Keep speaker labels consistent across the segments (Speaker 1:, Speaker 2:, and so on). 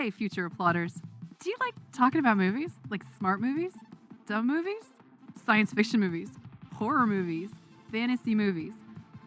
Speaker 1: Hey, future applauders. Do you like talking about movies? Like smart movies? Dumb movies? Science fiction movies? Horror movies? Fantasy movies?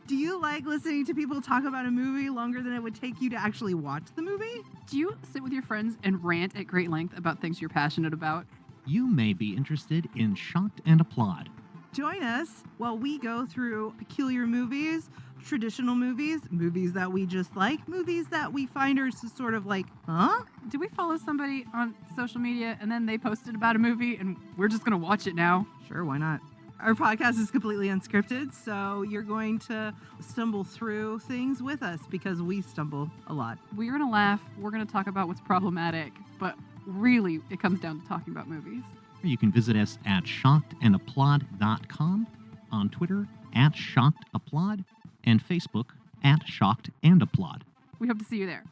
Speaker 2: Do you like listening to people talk about a movie longer than it would take you to actually watch the movie?
Speaker 1: Do you sit with your friends and rant at great length about things you're passionate about?
Speaker 3: You may be interested in Shocked and Applaud.
Speaker 2: Join us while we go through peculiar movies, traditional movies, movies that we just like, movies that we find are sort of like, huh?
Speaker 1: Do we follow somebody on social media and then they posted about a movie and we're just going to watch it now?
Speaker 2: Sure, why not? Our podcast is completely unscripted, so you're going to stumble through things with us because we stumble a lot.
Speaker 1: We're going to laugh, we're going to talk about what's problematic, but really it comes down to talking about movies.
Speaker 3: You can visit us at shockedandapplaud.com, on Twitter at shockedapplaud, and Facebook at Shocked and Applaud.
Speaker 1: We hope to see you there.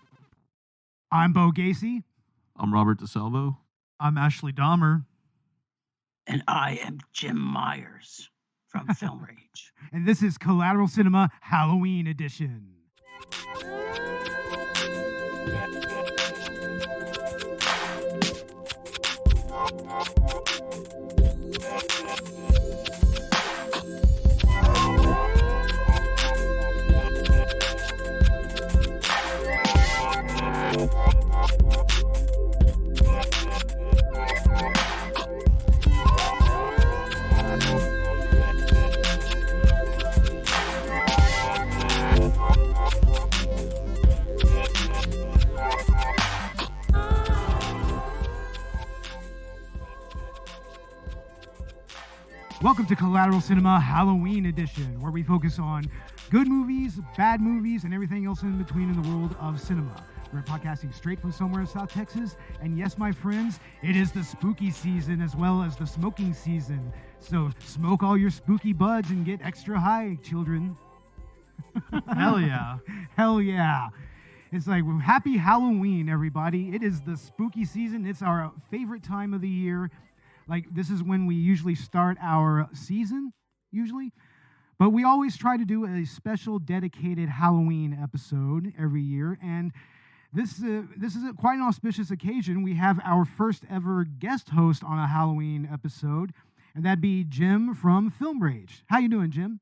Speaker 4: I'm Beau Gacy.
Speaker 5: I'm Robert DeSalvo.
Speaker 4: I'm Ashley Dahmer.
Speaker 6: And I am Jim Myers from Film Rage.
Speaker 4: And this is Collateral Cinema Halloween Edition. Welcome to Collateral Cinema Halloween Edition, where we focus on good movies, bad movies, and everything else in between in the world of cinema. We're podcasting straight from somewhere in South Texas, and yes, my friends, it is the spooky season as well as the smoking season. So smoke all your spooky buds and get extra high, children.
Speaker 7: Hell yeah.
Speaker 4: Hell yeah. It's like, happy Halloween, everybody. It is the spooky season. It's our favorite time of the year. Like, this is when we usually start our season, usually. But we always try to do a special dedicated Halloween episode every year. And this is quite an auspicious occasion. We have our first ever guest host on a Halloween episode, and that'd be Jim from Film Rage. How you doing, Jim?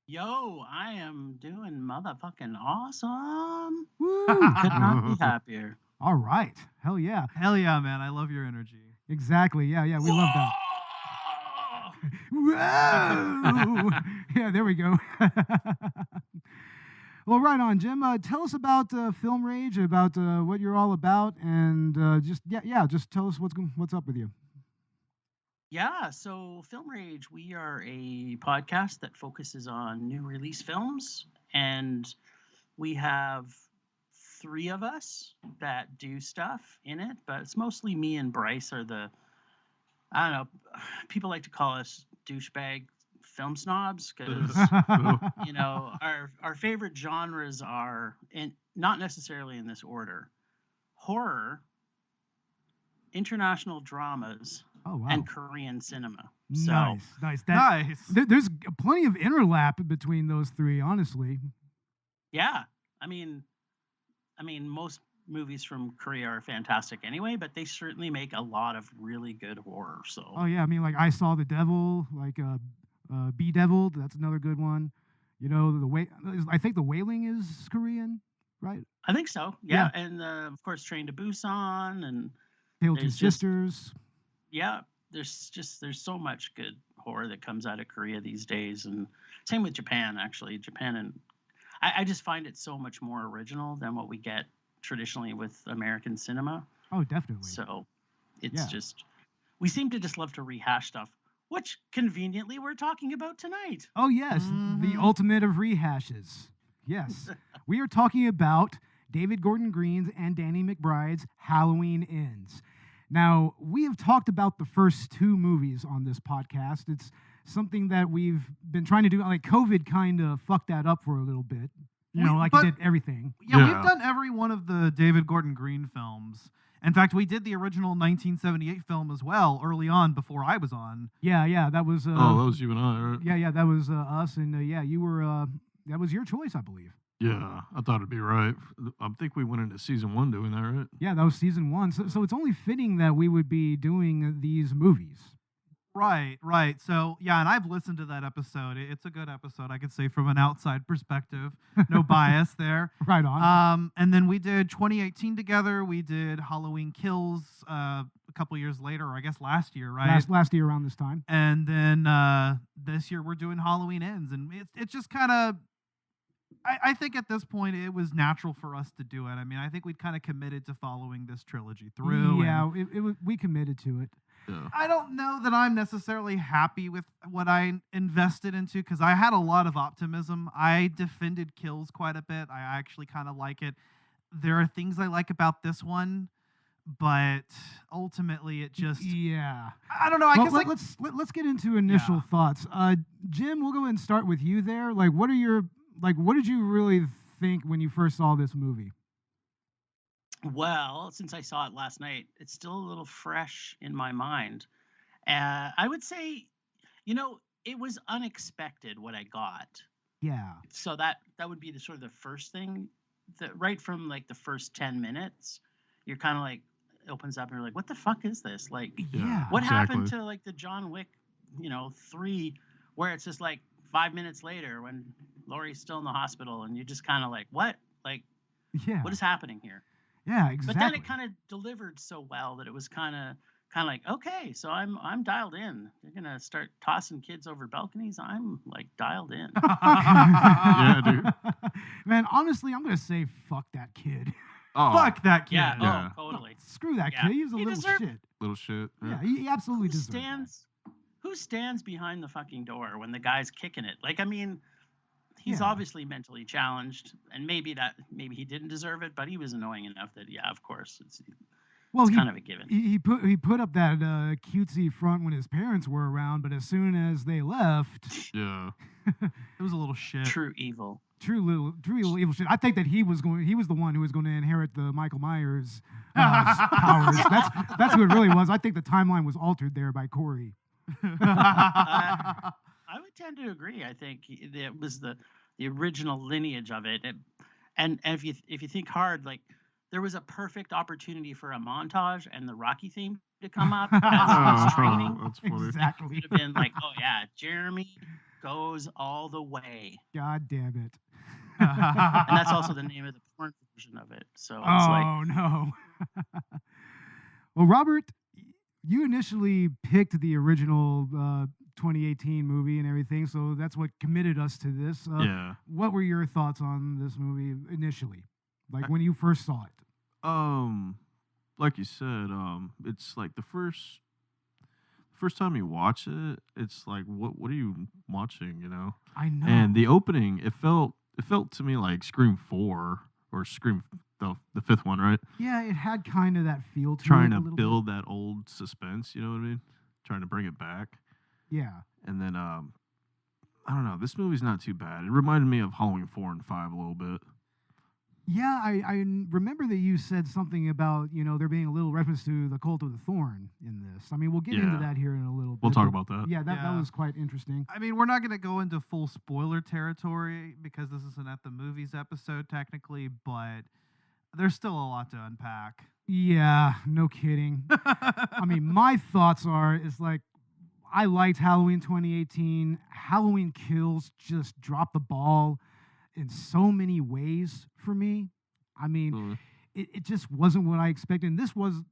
Speaker 6: Yo, I am doing motherfucking awesome.
Speaker 4: Woo!
Speaker 6: Could not be happier.
Speaker 4: All right. Hell yeah.
Speaker 7: Hell yeah, man. I love your energy.
Speaker 4: Exactly. Yeah, we love that. Whoa! Yeah, there we go. Well, right on, Jim. Tell us about Film Rage, about what you're all about, and just tell us what's up with you.
Speaker 6: Yeah, so Film Rage, we are a podcast that focuses on new release films, and we have 3 of us that do stuff in it, but it's mostly me and Bryce are the, I don't know, people like to call us douchebag film snobs because, you know, our favorite genres are, not necessarily in this order, horror, international dramas, and Korean cinema. So,
Speaker 4: Nice.
Speaker 7: Nice.
Speaker 4: There's plenty of interlap between those 3, honestly.
Speaker 6: yeah, I mean, most movies from Korea are fantastic anyway, but they certainly make a lot of really good horror. So.
Speaker 4: Oh yeah, I mean, like I Saw the Devil, like Be Devil. That's another good one. You know, I think The Wailing is Korean, right?
Speaker 6: I think so. Yeah. And of course, Train to Busan and
Speaker 4: Tale of Two Sisters.
Speaker 6: Yeah, there's so much good horror that comes out of Korea these days, and same with Japan. Actually, Japan and I just find it so much more original than what we get traditionally with American cinema.
Speaker 4: Oh, definitely.
Speaker 6: So it's just, we seem to just love to rehash stuff, which conveniently we're talking about tonight.
Speaker 4: Oh, yes. The ultimate of rehashes. Yes. We are talking about David Gordon Green's and Danny McBride's Halloween Ends. Now, we have talked about the first 2 movies on this podcast. It's something that we've been trying to do. Like, COVID kind of fucked that up for a little bit. You know, like it did everything.
Speaker 7: Yeah, we've done every one of the David Gordon Green films. In fact, we did the original 1978 film as well early on before I was on.
Speaker 4: Yeah, that was...
Speaker 5: that was you and I, right?
Speaker 4: Yeah, that was us. And, you were... that was your choice, I believe.
Speaker 5: Yeah, I thought it'd be right. I think we went into season 1 doing that, right?
Speaker 4: Yeah, that was season 1. So it's only fitting that we would be doing these movies.
Speaker 7: Right, right. So, yeah, and I've listened to that episode. It's a good episode, I could say, from an outside perspective. No bias there.
Speaker 4: Right on.
Speaker 7: And then we did 2018 together. We did Halloween Kills a couple years later, or I guess last year, right?
Speaker 4: Last year around this time.
Speaker 7: And then this year we're doing Halloween Ends. And it's just kind of, I think at this point it was natural for us to do it. I mean, I think we'd kind of committed to following this trilogy through.
Speaker 4: Yeah, we committed to it.
Speaker 5: Yeah.
Speaker 7: I don't know that I'm necessarily happy with what I invested into because I had a lot of optimism. I defended Kills quite a bit. I actually kind of like it. There are things I like about this one, but ultimately it just
Speaker 4: Yeah.
Speaker 7: I don't know. I
Speaker 4: Well,
Speaker 7: guess
Speaker 4: let's get into initial thoughts. Jim, we'll go ahead and start with you there. What did you really think when you first saw this movie?
Speaker 6: Well, since I saw it last night, it's still a little fresh in my mind. I would say, it was unexpected what I got.
Speaker 4: Yeah.
Speaker 6: So that would be the sort of the first thing that right from like the first 10 minutes, you're kind of like opens up and you're like, what the fuck is this? Like,
Speaker 4: Yeah.
Speaker 6: what happened
Speaker 5: exactly.
Speaker 6: to like the John Wick, 3, where it's just like 5 minutes later when Laurie's still in the hospital and you're just kind of like, what? Like,
Speaker 4: Yeah.
Speaker 6: what is happening here?
Speaker 4: Yeah, exactly.
Speaker 6: But then it kind of delivered so well that it was kind of like, okay, so I'm dialed in. You're gonna start tossing kids over balconies. I'm like dialed in.
Speaker 5: Yeah, dude.
Speaker 4: Man, honestly, I'm gonna say fuck that kid.
Speaker 5: Oh,
Speaker 7: fuck that kid.
Speaker 6: Yeah,
Speaker 5: Yeah.
Speaker 6: Oh, totally.
Speaker 4: Screw that
Speaker 6: Yeah.
Speaker 4: kid. He's a
Speaker 6: He
Speaker 4: little
Speaker 6: deserved-
Speaker 4: shit.
Speaker 5: little shit.
Speaker 4: Yeah, he absolutely
Speaker 6: Who
Speaker 4: deserves that.
Speaker 6: stands behind the fucking door when the guy's kicking it? Like, I mean, he's
Speaker 4: Yeah.
Speaker 6: obviously mentally challenged, and maybe he didn't deserve it, but he was annoying enough that of course it's
Speaker 4: Well,
Speaker 6: kind of a given.
Speaker 4: he put up that cutesy front when his parents were around, but as soon as they left,
Speaker 5: Yeah.
Speaker 7: It was a little shit.
Speaker 6: True evil.
Speaker 4: true little evil shit. I think that he was the one who was going to inherit the Michael Myers powers. That's who it really was. I think the timeline was altered there by Corey.
Speaker 6: I would tend to agree. I think it was the original lineage of it, and if you think hard, like there was a perfect opportunity for a montage and the Rocky theme to come up as he was training.
Speaker 5: That's funny.
Speaker 4: Exactly.
Speaker 6: It would have been like, oh yeah, Jeremy goes all the way,
Speaker 4: God damn it.
Speaker 6: and that's also the name of the porn version of it. So it's like,
Speaker 4: Oh no. Well, Robert, you initially picked the original 2018 movie and everything, so that's what committed us to this.
Speaker 5: Yeah.
Speaker 4: What were your thoughts on this movie initially, like when you first saw it?
Speaker 5: Like you said, it's like the first time you watch it, it's like what are you watching,
Speaker 4: I know.
Speaker 5: And the opening, it felt to me like Scream 4 or Scream the fifth one, right?
Speaker 4: Yeah, it had kind of that feel to
Speaker 5: Trying
Speaker 4: it a
Speaker 5: to
Speaker 4: little
Speaker 5: build that old suspense, you know what I mean? Trying to bring it back.
Speaker 4: bit. Yeah.
Speaker 5: And then I don't know, this movie's not too bad. It reminded me of Halloween 4 and 5 a little bit.
Speaker 4: Yeah, I remember that you said something about, there being a little reference to the Cult of the Thorn in this. I mean, we'll get into
Speaker 5: Yeah.
Speaker 4: that here in a little bit.
Speaker 5: We'll talk
Speaker 4: but
Speaker 5: about that.
Speaker 4: Yeah, that
Speaker 7: Yeah.
Speaker 4: was quite interesting.
Speaker 7: I mean, we're not going to go into full spoiler territory because this isn't at the movies episode technically, but there's still a lot to unpack.
Speaker 4: Yeah, no kidding. I mean, my thoughts is like, I liked Halloween 2018. Halloween Kills just dropped the ball in so many ways for me. I mean,
Speaker 5: Totally.
Speaker 4: it just wasn't what I expected. And this was,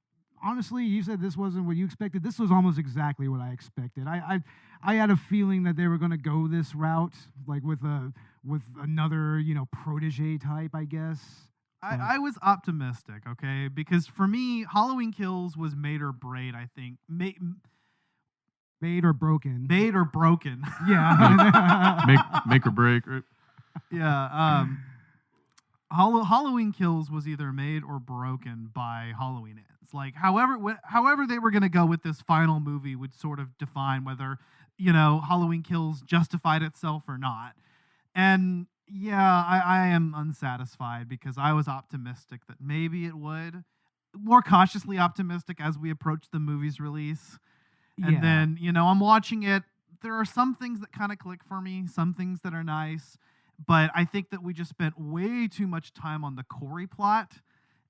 Speaker 4: honestly, you said this wasn't what you expected. This was almost exactly what I expected. I had a feeling that they were going to go this route, like with another, protege type, I guess.
Speaker 7: I was optimistic, okay? Because for me, Halloween Kills was made or break, I think.
Speaker 4: Made or broken.
Speaker 7: Made or broken.
Speaker 4: Yeah.
Speaker 5: Make or break, right?
Speaker 7: Yeah. Halloween Kills was either made or broken by Halloween Ends. Like, however they were going to go with this final movie would sort of define whether, Halloween Kills justified itself or not. And yeah, I am unsatisfied because I was optimistic that maybe it would. More cautiously optimistic as we approach the movie's release. And then, I'm watching it. There are some things that kind of click for me, some things that are nice. but I think that we just spent way too much time on the Corey plot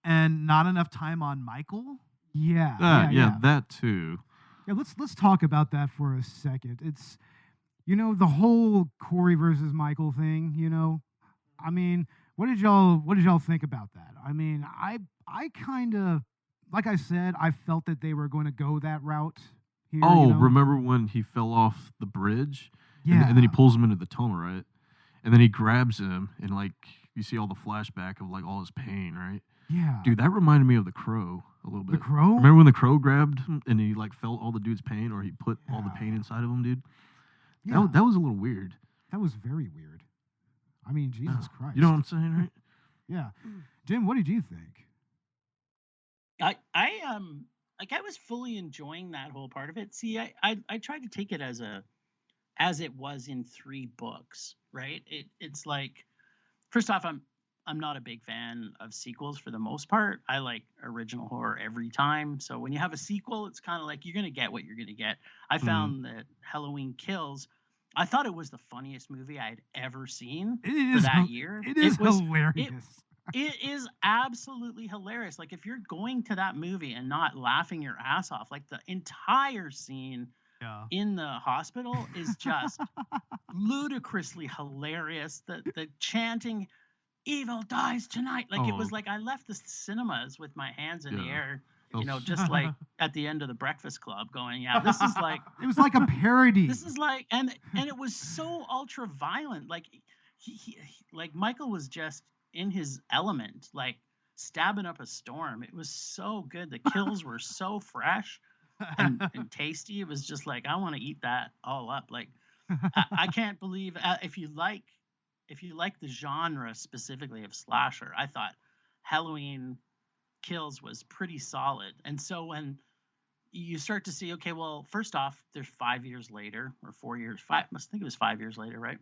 Speaker 7: and not enough time on Michael.
Speaker 4: Yeah.
Speaker 5: That too.
Speaker 4: Yeah, let's talk about that for a second. It's the whole Corey versus Michael thing, I mean, what did y'all think about that? I mean, I kind of, like I said, I felt that they were going to go that route here.
Speaker 5: Remember when he fell off the bridge?
Speaker 4: Yeah.
Speaker 5: And then he pulls him into the tunnel, right? And then he grabs him, and like you see all the flashback of like all his pain, right?
Speaker 4: Yeah.
Speaker 5: Dude, that reminded me of The Crow a little bit.
Speaker 4: The Crow?
Speaker 5: Remember when The Crow grabbed him and he like felt all the dude's pain, or he put all the pain inside of him, dude?
Speaker 4: Yeah.
Speaker 5: That was a little weird.
Speaker 4: That was very weird. I mean, Jesus Christ.
Speaker 5: You know what I'm saying, right?
Speaker 4: Yeah. Jim, what did you think?
Speaker 6: I was fully enjoying that whole part of it. See, I tried to take it as it was in 3 books, right? It's like, first off, I'm not a big fan of sequels for the most part. I like original horror every time. So when you have a sequel, it's kind of like you're going to get what you're going to get. I found that Halloween Kills, I thought it was the funniest movie I'd ever seen for that year.
Speaker 4: It is hilarious.
Speaker 6: It is absolutely hilarious. Like, if you're going to that movie and not laughing your ass off, like the entire scene in the hospital is just ludicrously hilarious. The chanting, "Evil dies tonight." Like, it was like I left the cinemas with my hands in the air, just like at the end of the Breakfast Club going, yeah, this is like...
Speaker 4: It was like a parody.
Speaker 6: This is like... And it was so ultra violent. Like, he like Michael was just in his element, like stabbing up a storm. It was so good. The kills were so fresh and tasty. It was just like, I want to eat that all up. Like, I can't believe if you like the genre specifically of slasher, I thought Halloween Kills was pretty solid. And so when you start to see, okay, well, first off, there's 5 years later or 4 years, I think it was 5 years later, right?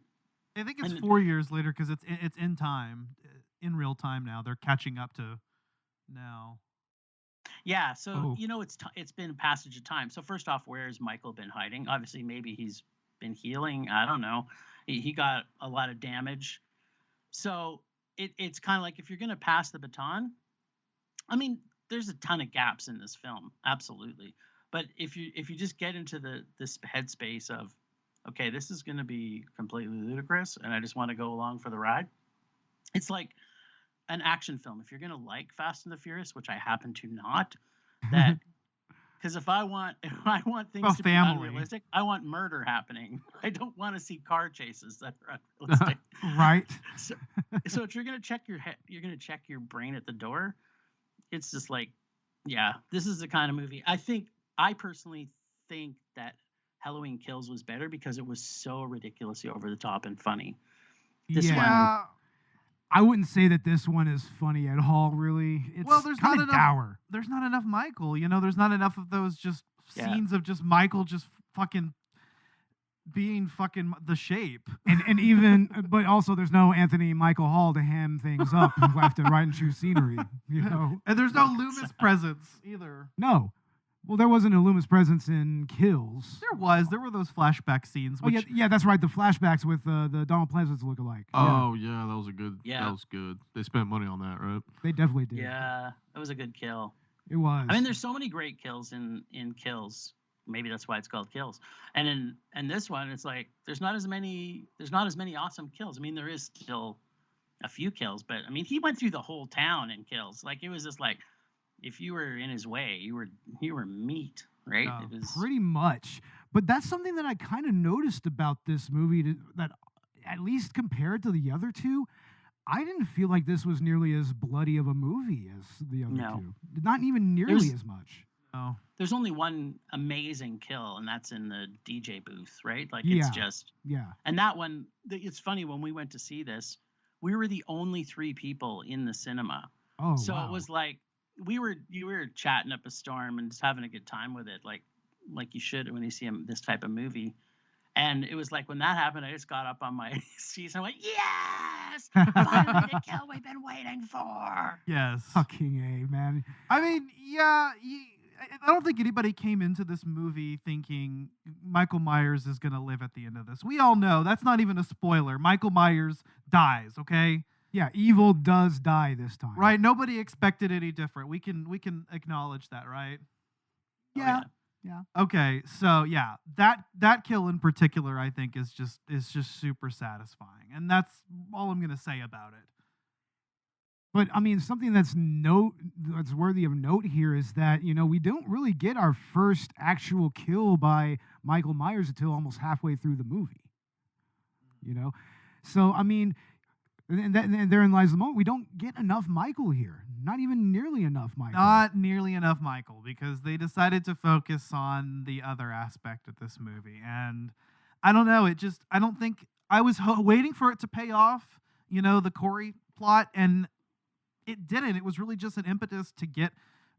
Speaker 7: I think it's 4 years later because it's in time, in real time now. They're catching up to now.
Speaker 6: Yeah, so it's been a passage of time. So first off, where has Michael been hiding? Obviously, maybe he's been healing. I don't know. He got a lot of damage. So it's kind of like, if you're going to pass the baton, I mean, there's a ton of gaps in this film, absolutely. But if you just get into this headspace of, okay, this is going to be completely ludicrous, and I just want to go along for the ride. It's like an action film. If you're going to like Fast and the Furious, which I happen to not, that because if I want things to be unrealistic, I want murder happening. I don't want to see car chases that are unrealistic.
Speaker 4: Right.
Speaker 6: So if you're going to check your head, you're going to check your brain at the door. It's just like, yeah, this is the kind of movie. I personally think that Halloween Kills was better because it was so ridiculously over the top and funny. This one,
Speaker 4: I wouldn't say that this one is funny at all, really. It's
Speaker 7: there's
Speaker 4: kind
Speaker 7: not
Speaker 4: of
Speaker 7: enough.
Speaker 4: dour.
Speaker 7: There's not enough Michael. There's not enough of those just scenes of just Michael just fucking being fucking the Shape.
Speaker 4: And even, but also there's no Anthony Michael Hall to ham things up left and right and choose scenery,
Speaker 7: And there's no Loomis presence either.
Speaker 4: No. Well, there wasn't a Loomis presence in Kills.
Speaker 7: There were those flashback scenes. Which,
Speaker 4: yeah, that's right. The flashbacks with the Donald Pleasance look-alike.
Speaker 5: Oh, yeah, that was a good.
Speaker 6: Yeah.
Speaker 5: That was good. They spent money on that, right?
Speaker 4: They definitely did.
Speaker 6: yeah, it was a good kill.
Speaker 4: It was.
Speaker 6: I mean, there's so many great kills in Kills. Maybe that's why it's called Kills. And in this one, it's like there's not as many awesome kills. I mean, there is still a few kills, but I mean, he went through the whole town in Kills. Like, it was just like, if you were in his way, you were meat, right? It was
Speaker 4: pretty much. But that's something that I kind of noticed about this movie, that at least compared to the other two, I didn't feel like this was nearly as bloody of a movie as the other two. Not even nearly as much.
Speaker 7: No.
Speaker 6: There's only one amazing kill, and that's in the DJ booth, right? Like,
Speaker 4: Yeah.
Speaker 6: it's just...
Speaker 4: Yeah.
Speaker 6: And that one, it's funny, when we went to see this, we were the only 3 people in the cinema.
Speaker 4: Oh,
Speaker 6: so
Speaker 4: wow.
Speaker 6: it was like, you were chatting up a storm and just having a good time with it, like you should when you see this type of movie. And it was like, when that happened, I just got up on my seat and I went, yes! Finally the kill we've been waiting for!
Speaker 7: Yes.
Speaker 4: Fucking A, man.
Speaker 7: I mean, yeah, I don't think anybody came into this movie thinking Michael Myers is going to live at the end of this. We all know that's not even a spoiler. Michael Myers dies, okay?
Speaker 4: Yeah, evil does die this time.
Speaker 7: Right? Nobody expected any different. We can acknowledge that, right?
Speaker 4: Yeah.
Speaker 7: Okay, so yeah, that kill in particular, I think, is just super satisfying, and that's all I'm gonna say about it.
Speaker 4: But I mean, something that's worthy of note here is that, you know, we don't really get our first actual kill by Michael Myers until almost halfway through the movie. You know, so I mean, and therein lies the moment. We don't get enough Michael here. Not even nearly enough Michael.
Speaker 7: Not nearly enough Michael, because they decided to focus on the other aspect of this movie, and I don't know. I don't think I was waiting for it to pay off. You know, the Corey plot, and it didn't. It was really just an impetus to get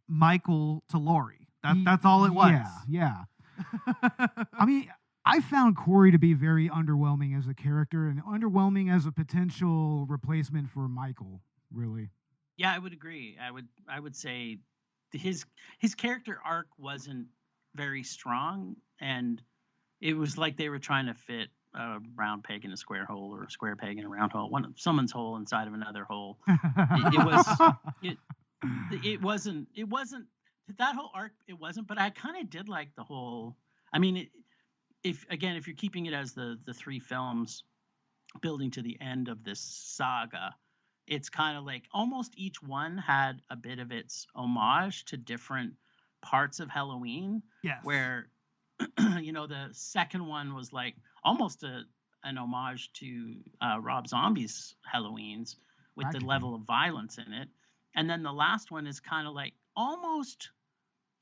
Speaker 7: Michael to Laurie. That's all it was.
Speaker 4: Yeah. I mean, I found Corey to be very underwhelming as a character and underwhelming as a potential replacement for Michael, really.
Speaker 6: Yeah, I would agree. I would say his character arc wasn't very strong, and it was like they were trying to fit a round peg in a square hole, or a square peg in a round hole. Someone's hole inside of another hole. It wasn't that whole arc. It wasn't, but I kind of did like the whole. I mean, if you're keeping it as the three films building to the end of this saga, it's kind of like almost each one had a bit of its homage to different parts of Halloween.
Speaker 7: Yes.
Speaker 6: Where, you know, the second one was like almost an homage to Rob Zombie's Halloweens with the level of violence in it. And then the last one is kind of like almost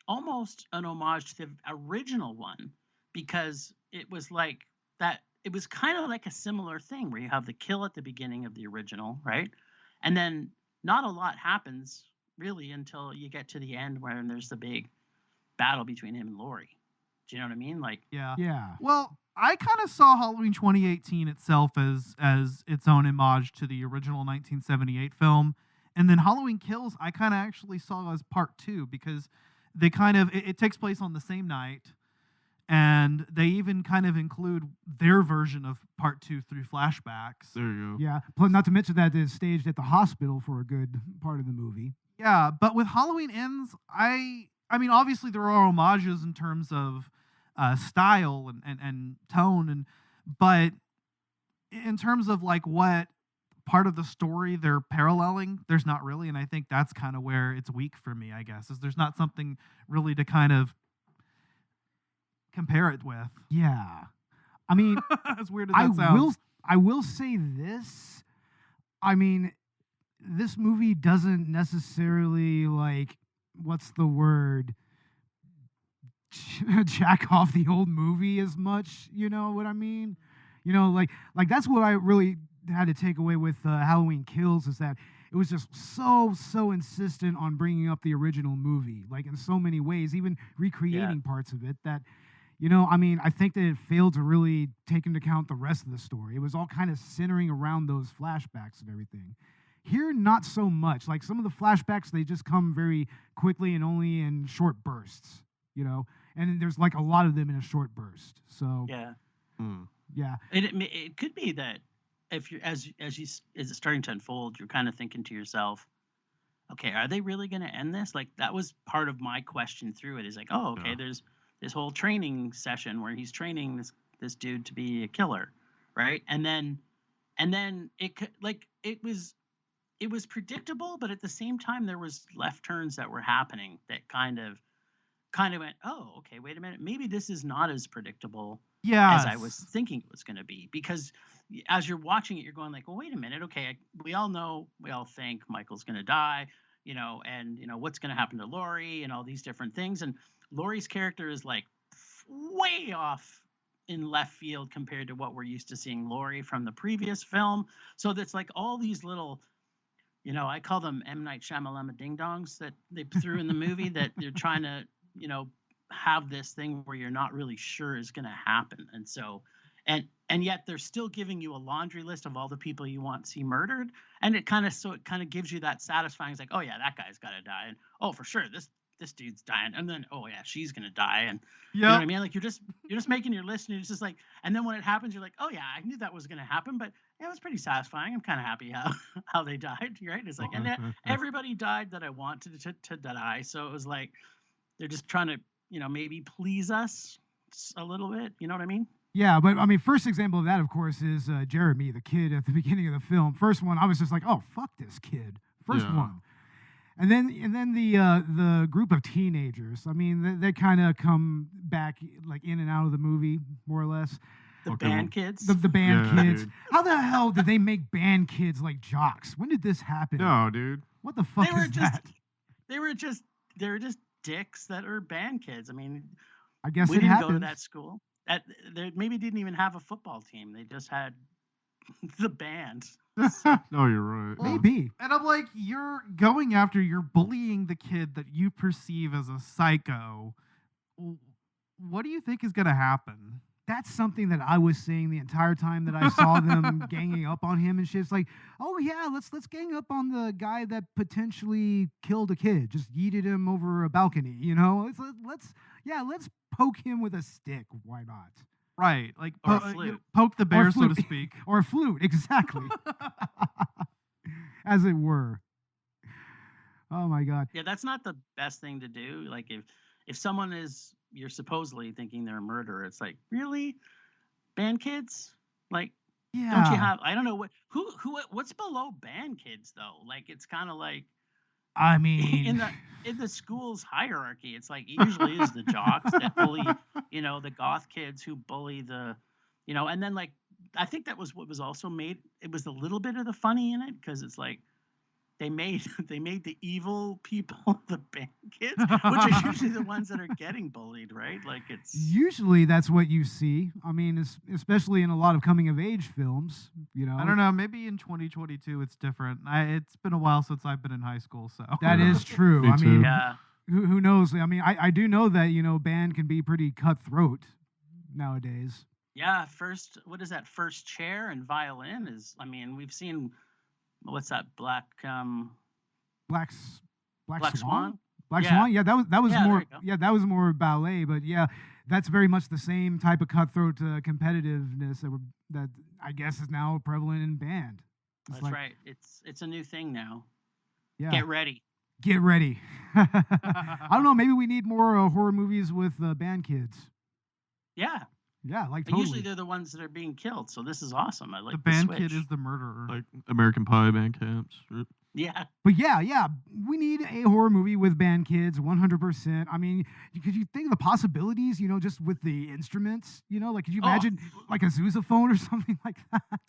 Speaker 6: an homage to the original one, because it was like that. It was kind of like a similar thing where you have the kill at the beginning of the original, right? And then not a lot happens really until you get to the end, where there's the big battle between him and Laurie. Do you know what I mean? Like,
Speaker 4: Yeah.
Speaker 7: Well, I kind of saw Halloween 2018 itself as its own homage to the original 1978 film, and then Halloween Kills I kind of actually saw as part 2, because they kind of it takes place on the same night. And they even kind of include their version of part 2 through flashbacks.
Speaker 5: There you go.
Speaker 4: Yeah. Plus, not to mention that it's staged at the hospital for a good part of the movie.
Speaker 7: Yeah, but with Halloween Ends, I mean, obviously there are homages in terms of style and tone, but in terms of like what part of the story they're paralleling, there's not really. And I think that's kind of where it's weak for me, I guess, is there's not something really to kind of compare it with.
Speaker 4: Yeah. I mean,
Speaker 7: as weird as that sounds.
Speaker 4: I will say this. I mean, this movie doesn't necessarily, like, what's the word? Jack off the old movie as much, you know what I mean? You know, like that's what I really had to take away with Halloween Kills, is that it was just so insistent on bringing up the original movie, like in so many ways, even recreating parts of it that, you know, I mean, I think that it failed to really take into account the rest of the story. It was all kind of centering around those flashbacks and everything. Here, not so much. Like some of the flashbacks, they just come very quickly and only in short bursts, you know? And there's like a lot of them in a short burst. So,
Speaker 6: yeah.
Speaker 4: Yeah.
Speaker 6: It could be that if you're, as it's starting to unfold, you're kind of thinking to yourself, okay, are they really going to end this? Like, that was part of my question through it, is like, oh, okay, there's this whole training session where he's training this dude to be a killer, right? And then it was predictable, but at the same time there was left turns that were happening that kind of went, oh, okay, wait a minute, maybe this is not as predictable as I was thinking it was going to be, because as you're watching it, you're going like, well, wait a minute, okay, we all think Michael's going to die, you know, and you know what's going to happen to Laurie and all these different things, and Laurie's character is like way off in left field compared to what we're used to seeing Laurie from the previous film. So that's like all these little, you know, I call them M. Night Shyamalan ding-dongs that they threw in the movie that they're trying to, you know, have this thing where you're not really sure is going to happen. And so, and yet they're still giving you a laundry list of all the people you want to see murdered. And it kind of gives you that satisfying, it's like, oh yeah, that guy's got to die. And oh, for sure, this this dude's dying, and then oh yeah, she's gonna die, and
Speaker 7: Yeah.
Speaker 6: you know what I mean? Like you're just making your list, and you're just like, and then when it happens, you're like, oh yeah, I knew that was gonna happen, but yeah, it was pretty satisfying. I'm kind of happy how they died, right? It's like, and everybody died that I wanted to die, so it was like they're just trying to, maybe please us a little bit. You know what I mean?
Speaker 4: Yeah, but I mean, first example of that, of course, is Jeremy, the kid at the beginning of the film. First one, I was just like, "Oh, fuck this kid." First
Speaker 5: Yeah.
Speaker 4: one, and then the group of teenagers. I mean, they kind of come back like in and out of the movie, more or less.
Speaker 6: The
Speaker 5: Okay,
Speaker 6: band kids.
Speaker 4: The band
Speaker 5: Yeah,
Speaker 4: kids.
Speaker 5: dude.
Speaker 4: How the hell did they make band kids like jocks? When did this happen?
Speaker 5: No, dude.
Speaker 4: What the fuck
Speaker 6: they were
Speaker 4: is
Speaker 6: just
Speaker 4: that?
Speaker 6: they were just dicks that are band kids. I mean,
Speaker 4: I guess
Speaker 6: we
Speaker 4: it
Speaker 6: didn't
Speaker 4: happens.
Speaker 6: go to that school. They maybe didn't even have a football team. They just had the band.
Speaker 5: No, you're right.
Speaker 7: Well,
Speaker 4: Maybe.
Speaker 7: And I'm like, you're bullying the kid that you perceive as a psycho. What do you think is going to happen?
Speaker 4: That's something that I was saying the entire time that I saw them ganging up on him and shit. It's like, oh yeah, let's gang up on the guy that potentially killed a kid, just yeeted him over a balcony. Let's poke him with a stick. Why not?
Speaker 7: Right. Like,
Speaker 6: Or a flute.
Speaker 7: poke the bear, so to
Speaker 4: flute.
Speaker 7: speak.
Speaker 4: Or a flute, exactly, as it were. Oh my god.
Speaker 6: Yeah, that's not the best thing to do. Like if someone you're supposedly thinking they're a murderer, it's like, really? Band kids? Like,
Speaker 4: Yeah.
Speaker 6: don't you have, I don't know what's below band kids though? Like, it's kind of like
Speaker 4: I mean,
Speaker 6: in the school's hierarchy, it's like it usually is the jocks that bully, the goth kids who bully the, and then like, I think that was what was also made. It was a little bit of the funny in it because it's like they made the evil people the band kids, which are usually the ones that are getting bullied, right? Like it's
Speaker 4: usually that's what you see. I mean, especially in a lot of coming of age films.
Speaker 7: I don't know. Maybe in 2022 it's different. It's been a while since I've been in high school, so
Speaker 4: That
Speaker 5: Yeah.
Speaker 4: is true.
Speaker 5: Me
Speaker 4: I mean,
Speaker 5: too.
Speaker 6: yeah.
Speaker 4: who knows? I mean, I do know that band can be pretty cutthroat nowadays.
Speaker 6: Yeah, what is that? First chair and violin is. I mean, we've seen what's that? Black
Speaker 4: Black
Speaker 6: Swan.
Speaker 4: Swan. Black
Speaker 6: Yeah.
Speaker 4: Swan. Yeah, that was
Speaker 6: Yeah, there
Speaker 4: more.
Speaker 6: you go.
Speaker 4: Yeah, that was more ballet. But yeah, that's very much the same type of cutthroat competitiveness that I guess is now prevalent in band. It's
Speaker 6: That's
Speaker 4: like,
Speaker 6: right. It's a new thing now.
Speaker 4: Yeah.
Speaker 6: Get ready.
Speaker 4: Get ready. I don't know. Maybe we need more horror movies with band kids.
Speaker 6: Yeah.
Speaker 4: Yeah, like
Speaker 6: But
Speaker 4: totally.
Speaker 6: usually they're the ones that are being killed. So this is awesome. I like
Speaker 7: the band
Speaker 6: switch.
Speaker 7: kid is the murderer.
Speaker 5: Like American Pie band camps. Right?
Speaker 6: Yeah.
Speaker 4: But yeah, we need a horror movie with band kids, 100%. I mean, could you think of the possibilities, just with the instruments, like, could you
Speaker 6: Oh.
Speaker 4: imagine like a sousaphone or something like that?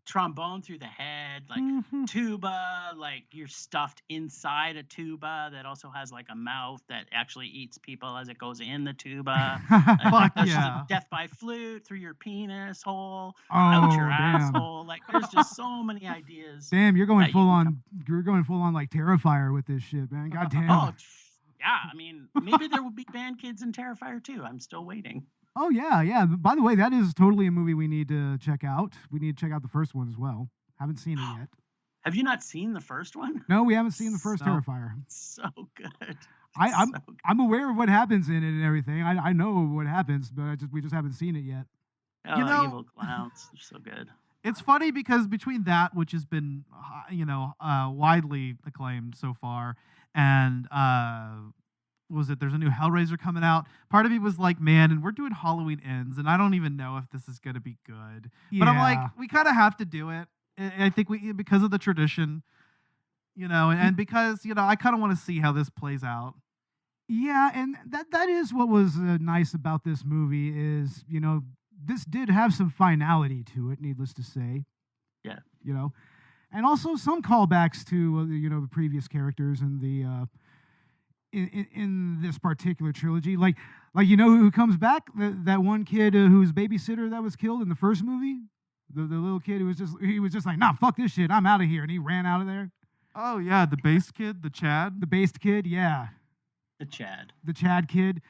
Speaker 6: Trombone through the head, like
Speaker 4: Mhm.
Speaker 6: tuba, like you're stuffed inside a tuba that also has like a mouth that actually eats people as it goes in the tuba.
Speaker 7: Fuck
Speaker 6: There's
Speaker 7: yeah.
Speaker 6: Death by flute through your penis hole,
Speaker 4: Oh,
Speaker 6: out your
Speaker 4: damn.
Speaker 6: asshole. Like there's just so many ideas.
Speaker 4: Damn, you're going
Speaker 6: that you
Speaker 4: full
Speaker 6: can
Speaker 4: on. You're going full on like Terrifier with this shit, man. God damn.
Speaker 6: Oh, yeah. I mean, maybe there will be band kids in Terrifier too. I'm still waiting.
Speaker 4: Oh yeah. By the way, that is totally a movie we need to check out. We need to check out the first one as well. Haven't seen it yet.
Speaker 6: Have you not seen the first one?
Speaker 4: No, we haven't seen the first
Speaker 7: No.
Speaker 4: Terrifier.
Speaker 6: So good.
Speaker 4: I'm
Speaker 6: So good.
Speaker 4: I'm aware of what happens in it and everything. I know what happens, but we just haven't seen it yet.
Speaker 6: Oh,
Speaker 7: You know-
Speaker 6: evil clowns. They're so good.
Speaker 7: It's funny because between that, which has been, widely acclaimed so far, and there's a new Hellraiser coming out. Part of me was like, man, and we're doing Halloween Ends, and I don't even know if this is going to be good. But I'm like, we kind of have to do it. And I think because of the tradition, and because, I kind of want to see how this plays out.
Speaker 4: Yeah, and that is what was nice about this movie is, this did have some finality to it, needless to say.
Speaker 6: Yeah.
Speaker 4: And also some callbacks to, the previous characters in the in this particular trilogy. Like who comes back? That one kid whose babysitter that was killed in the first movie? The little kid who was just like, nah, fuck this shit, I'm out of here. And he ran out of there.
Speaker 7: Oh, yeah, the bass kid, the Chad.
Speaker 4: The based kid, yeah.
Speaker 6: The Chad.
Speaker 4: The Chad kid.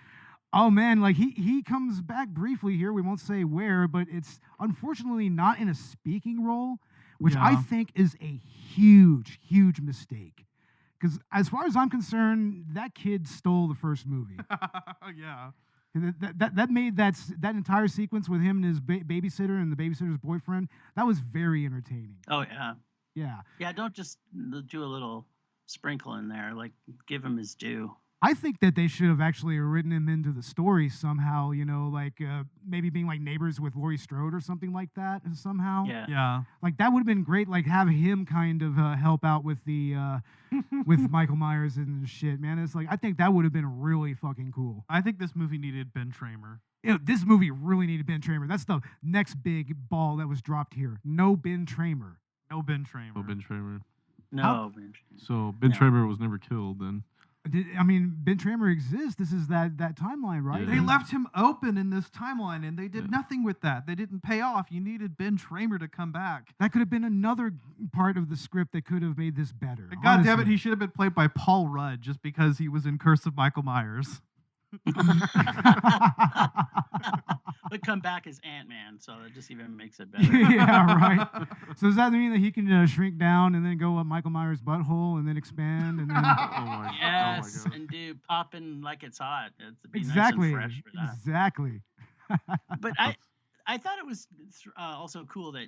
Speaker 4: Oh man, like he comes back briefly here. We won't say where, but it's unfortunately not in a speaking role, which I
Speaker 7: Yeah.
Speaker 4: think is a huge, huge mistake. Because as far as I'm concerned, that kid stole the first movie.
Speaker 7: Yeah.
Speaker 4: That made that entire sequence with him and his babysitter and the babysitter's boyfriend, that was very entertaining.
Speaker 6: Oh yeah.
Speaker 4: Yeah.
Speaker 6: Yeah, don't just do a little sprinkle in there. Like, give him his due.
Speaker 4: I think that they should have actually written him into the story somehow, like maybe being like neighbors with Laurie Strode or something like that somehow.
Speaker 6: Yeah.
Speaker 7: Yeah.
Speaker 4: Like that would have been great. Like have him kind of help out with the with Michael Myers and shit, man. It's like I think that would have been really fucking cool.
Speaker 7: I think this movie needed Ben Tramer.
Speaker 4: This movie really needed Ben Tramer. That's the next big ball that was dropped here. No Ben Tramer.
Speaker 7: No Ben Tramer.
Speaker 5: Oh, Ben Tramer.
Speaker 6: No, Ben Tramer.
Speaker 5: So Ben
Speaker 6: No.
Speaker 5: Tramer was never killed then.
Speaker 4: Ben Tramer exists. This is that timeline, right?
Speaker 5: Yeah.
Speaker 7: They left him open in this timeline, and they did nothing with that. They didn't pay off. You needed Ben Tramer to come back.
Speaker 4: That could have been another part of the script that could have made this better.
Speaker 7: God damn it,
Speaker 4: honestly.
Speaker 7: he should have been played by Paul Rudd just because he was in Curse of Michael Myers.
Speaker 6: But come back as Ant-Man, so that just even makes it better.
Speaker 4: Yeah, right. So does that mean that he can shrink down and then go up Michael Myers' butthole and then expand and then
Speaker 5: Oh my
Speaker 6: Yes,
Speaker 5: god.
Speaker 6: and do popping like it's hot. It'd be
Speaker 4: exactly,
Speaker 6: nice and fresh for that.
Speaker 4: exactly.
Speaker 6: But I thought it was also cool that,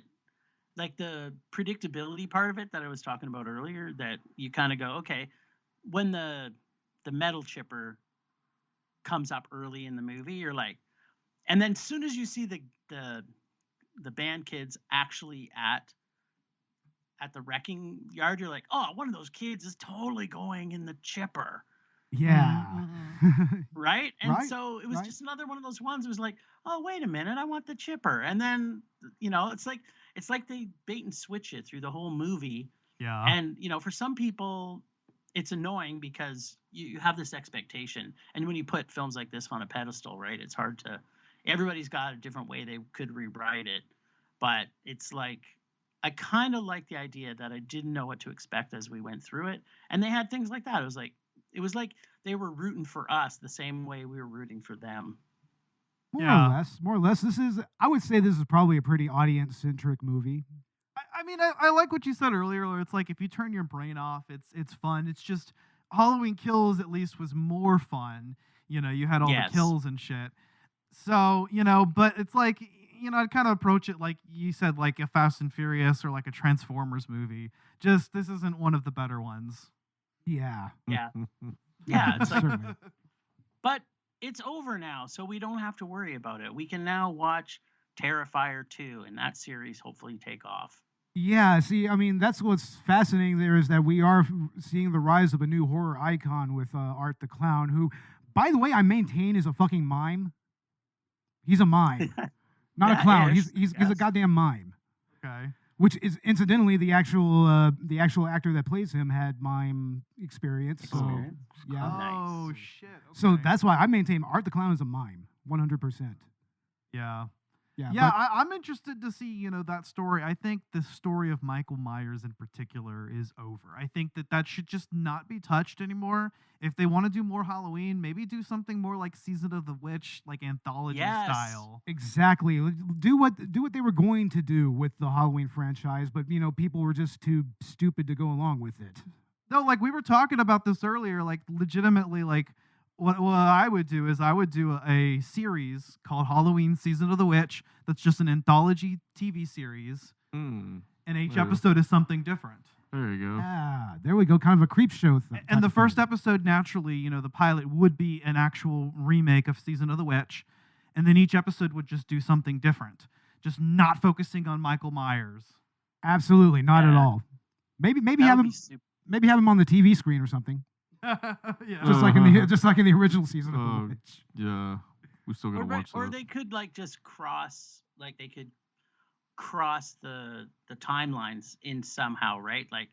Speaker 6: like, the predictability part of it that I was talking about earlier, that you kind of go, okay, when the metal chipper comes up early in the movie, you're like, and then as soon as you see the band kids actually at the wrecking yard, you're like, oh, one of those kids is totally going in the chipper.
Speaker 4: Yeah.
Speaker 6: Right? And
Speaker 4: Right,
Speaker 6: so it was
Speaker 4: right.
Speaker 6: just another one of those ones. It was like, oh, wait a minute, I want the chipper. And then, it's like they bait and switch it through the whole movie.
Speaker 7: Yeah.
Speaker 6: And, for some people, it's annoying because you have this expectation. And when you put films like this on a pedestal, right, it's hard to, everybody's got a different way they could rewrite it. But it's like, I kind of like the idea that I didn't know what to expect as we went through it. And they had things like that. It was like they were rooting for us the same way we were rooting for them.
Speaker 4: More
Speaker 7: Yeah.
Speaker 4: or less. I would say this is probably a pretty audience-centric movie.
Speaker 7: I mean, I like what you said earlier. Where it's like if you turn your brain off, it's fun. It's just Halloween Kills at least was more fun. You had all
Speaker 6: Yes.
Speaker 7: the kills and shit. So but it's like I'd kind of approach it like you said, like a Fast and Furious or like a Transformers movie. Just this isn't one of the better ones.
Speaker 4: Yeah.
Speaker 6: Yeah. Yeah. It's like,
Speaker 4: Certainly.
Speaker 6: but it's over now, so we don't have to worry about it. We can now watch Terrifier 2 and that series hopefully take off.
Speaker 4: Yeah, see, I mean, that's what's fascinating there is that we are seeing the rise of a new horror icon with Art the Clown, who, by the way, I maintain is a fucking mime. He's a mime, not
Speaker 6: Yeah,
Speaker 4: a clown.
Speaker 6: ish,
Speaker 4: He's a
Speaker 6: yes.
Speaker 4: goddamn mime.
Speaker 7: Okay.
Speaker 4: Which is incidentally the actual actor that plays him had mime experience. So
Speaker 6: Experience?
Speaker 4: yeah,
Speaker 6: Nice.
Speaker 7: Oh shit.
Speaker 4: so
Speaker 7: okay.
Speaker 4: that's why I maintain Art the Clown is a mime, 100%.
Speaker 7: yeah.
Speaker 4: Yeah,
Speaker 7: Yeah,
Speaker 4: but-
Speaker 7: I'm interested to see, that story. I think the story of Michael Myers in particular is over. I think that should just not be touched anymore. If they want to do more Halloween, maybe do something more like Season of the Witch, like anthology
Speaker 6: Yes.
Speaker 7: style.
Speaker 4: Exactly. Do what they were going to do with the Halloween franchise, but people were just too stupid to go along with it.
Speaker 7: No, like we were talking about this earlier, like legitimately, like what I would do is I would do a series called Halloween Season of the Witch that's just an anthology TV series,
Speaker 5: Hmm.
Speaker 7: and each
Speaker 5: Yeah.
Speaker 7: episode is something different.
Speaker 5: There you go.
Speaker 4: Ah, there we go. Kind of a creep show.
Speaker 7: And the first episode, naturally, the pilot would be an actual remake of Season of the Witch. And then each episode would just do something different. Just not focusing on Michael Myers.
Speaker 4: Absolutely not at
Speaker 6: Yeah.
Speaker 4: all. Maybe
Speaker 6: That
Speaker 4: have
Speaker 6: would
Speaker 4: him
Speaker 6: be super.
Speaker 4: maybe have him on the TV screen or something,
Speaker 7: Yeah.
Speaker 4: just like in the original season of
Speaker 5: Oh,
Speaker 4: the Witch.
Speaker 5: Yeah. We still gotta watch
Speaker 6: Or
Speaker 5: that.
Speaker 6: they could just cross, like they could cross the timelines in somehow, right? Like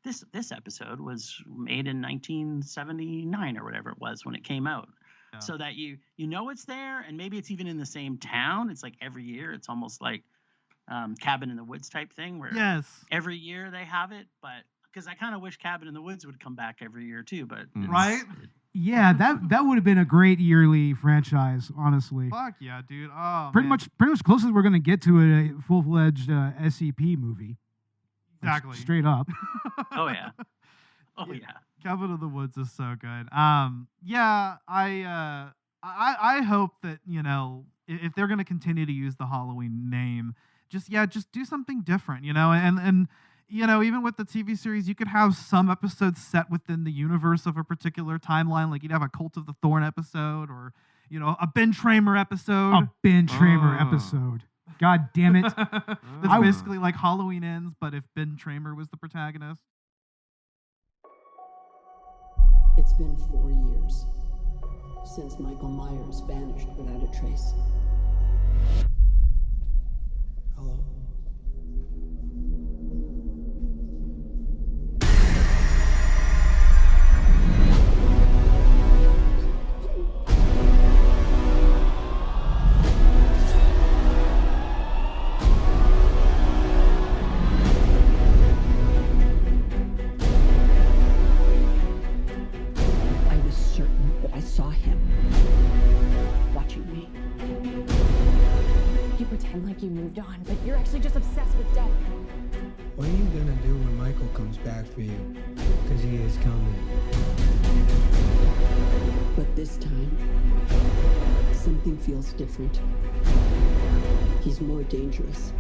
Speaker 6: this episode was made in 1979 or whatever it was when it came out.
Speaker 7: Yeah.
Speaker 6: So that you it's there, and maybe it's even in the same town. It's like every year, it's almost like Cabin in the Woods type thing, where
Speaker 7: Yes.
Speaker 6: every year they have it. But because I kind of wish Cabin in the Woods would come back every year too. But
Speaker 5: Mm.
Speaker 7: Right?
Speaker 4: Yeah, that would have been a great yearly franchise, honestly.
Speaker 7: Fuck yeah, dude. Oh,
Speaker 4: Pretty
Speaker 7: man.
Speaker 4: much closest we're gonna get to a full-fledged SCP movie. Like,
Speaker 7: Exactly.
Speaker 4: straight up.
Speaker 6: Oh yeah, oh yeah.
Speaker 7: Cabin in the Woods is so good. Yeah, I hope that, you know, if they're going to continue to use the Halloween name, just do something different, you know, and you know, even with the TV series, you could have some episodes set within the universe of a particular timeline. Like you'd have a Cult of the Thorn episode, or, you know, a Ben Tramer episode.
Speaker 4: A Ben Tramer episode. God damn it.
Speaker 7: That's basically like Halloween Ends, but if Ben Tramer was the protagonist.
Speaker 8: It's been 4 years since Michael Myers vanished without a trace.
Speaker 9: Hello?
Speaker 8: I saw him watching me.
Speaker 10: You pretend like you moved on, but you're actually just obsessed with death.
Speaker 9: What are you gonna do when Michael comes back for you? Because he is coming.
Speaker 8: But this time, something feels different. He's more dangerous.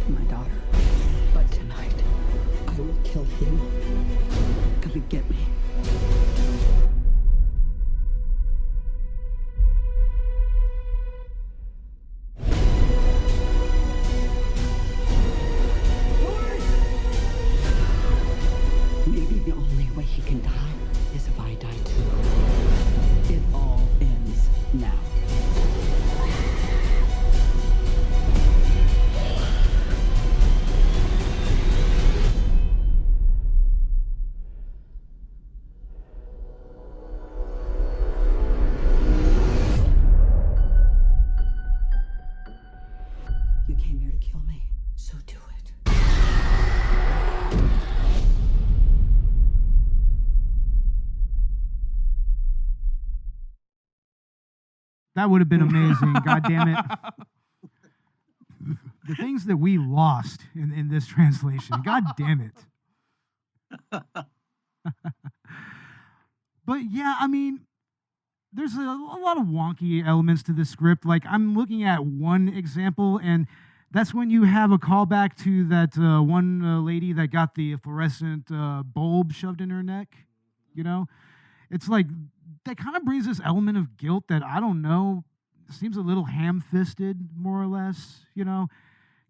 Speaker 8: My daughter. But tonight, I will kill him. Come and get me. Maybe the only way he can die is if I die too. It all ends now. You came here to kill me, so do it.
Speaker 4: That would have been amazing. God damn it. The things that we lost in this translation. God damn it. But yeah, I mean, there's a lot of wonky elements to this script. Like, I'm looking at one example, and that's when you have a callback to that one lady that got the fluorescent bulb shoved in her neck. You know? It's like, that kind of brings this element of guilt that, I don't know, seems a little ham-fisted, more or less, you know?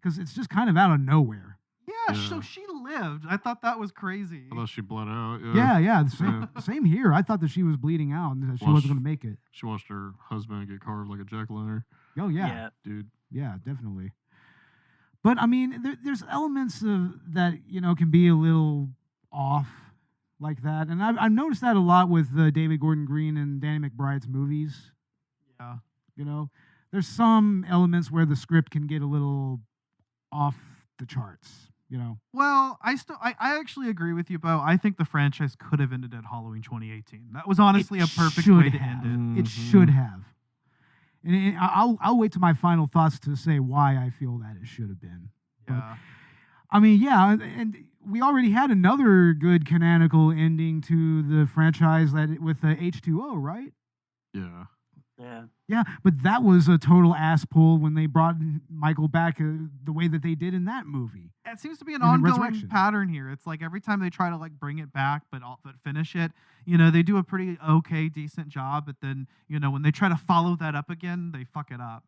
Speaker 4: Because it's just kind of out of nowhere.
Speaker 7: Yeah, so she lived. I thought that was crazy.
Speaker 5: I thought she bled out.
Speaker 4: Yeah. Same here. I thought that she was bleeding out and that she wasn't going to make it.
Speaker 5: She watched her husband get carved like a jack-o'-lantern.
Speaker 4: Oh, yeah.
Speaker 5: Dude.
Speaker 4: Yeah, definitely. But, I mean, there's elements of that, you know, can be a little off like that. And I've noticed that a lot with David Gordon Green and Danny McBride's movies.
Speaker 7: Yeah.
Speaker 4: You know, there's some elements where the script can get a little off the charts, you know.
Speaker 7: Well, I actually agree with you, Beau. I think the franchise could have ended at Halloween 2018. That was honestly a perfect way to end it.
Speaker 4: It should have. And I'll wait to my final thoughts to say why I feel that it should have been.
Speaker 7: Yeah.
Speaker 4: But, I mean, yeah, and we already had another good canonical ending to the franchise with H2O, right?
Speaker 5: Yeah.
Speaker 6: Yeah.
Speaker 4: Yeah, but that was a total ass pull when they brought Michael back the way that they did in that movie.
Speaker 7: It seems to be an
Speaker 4: In
Speaker 7: ongoing
Speaker 4: Resurrection.
Speaker 7: pattern here. It's like every time they try to like bring it back, but finish it, you know, they do a pretty okay, decent job. But then, you know, when they try to follow that up again, they fuck it up.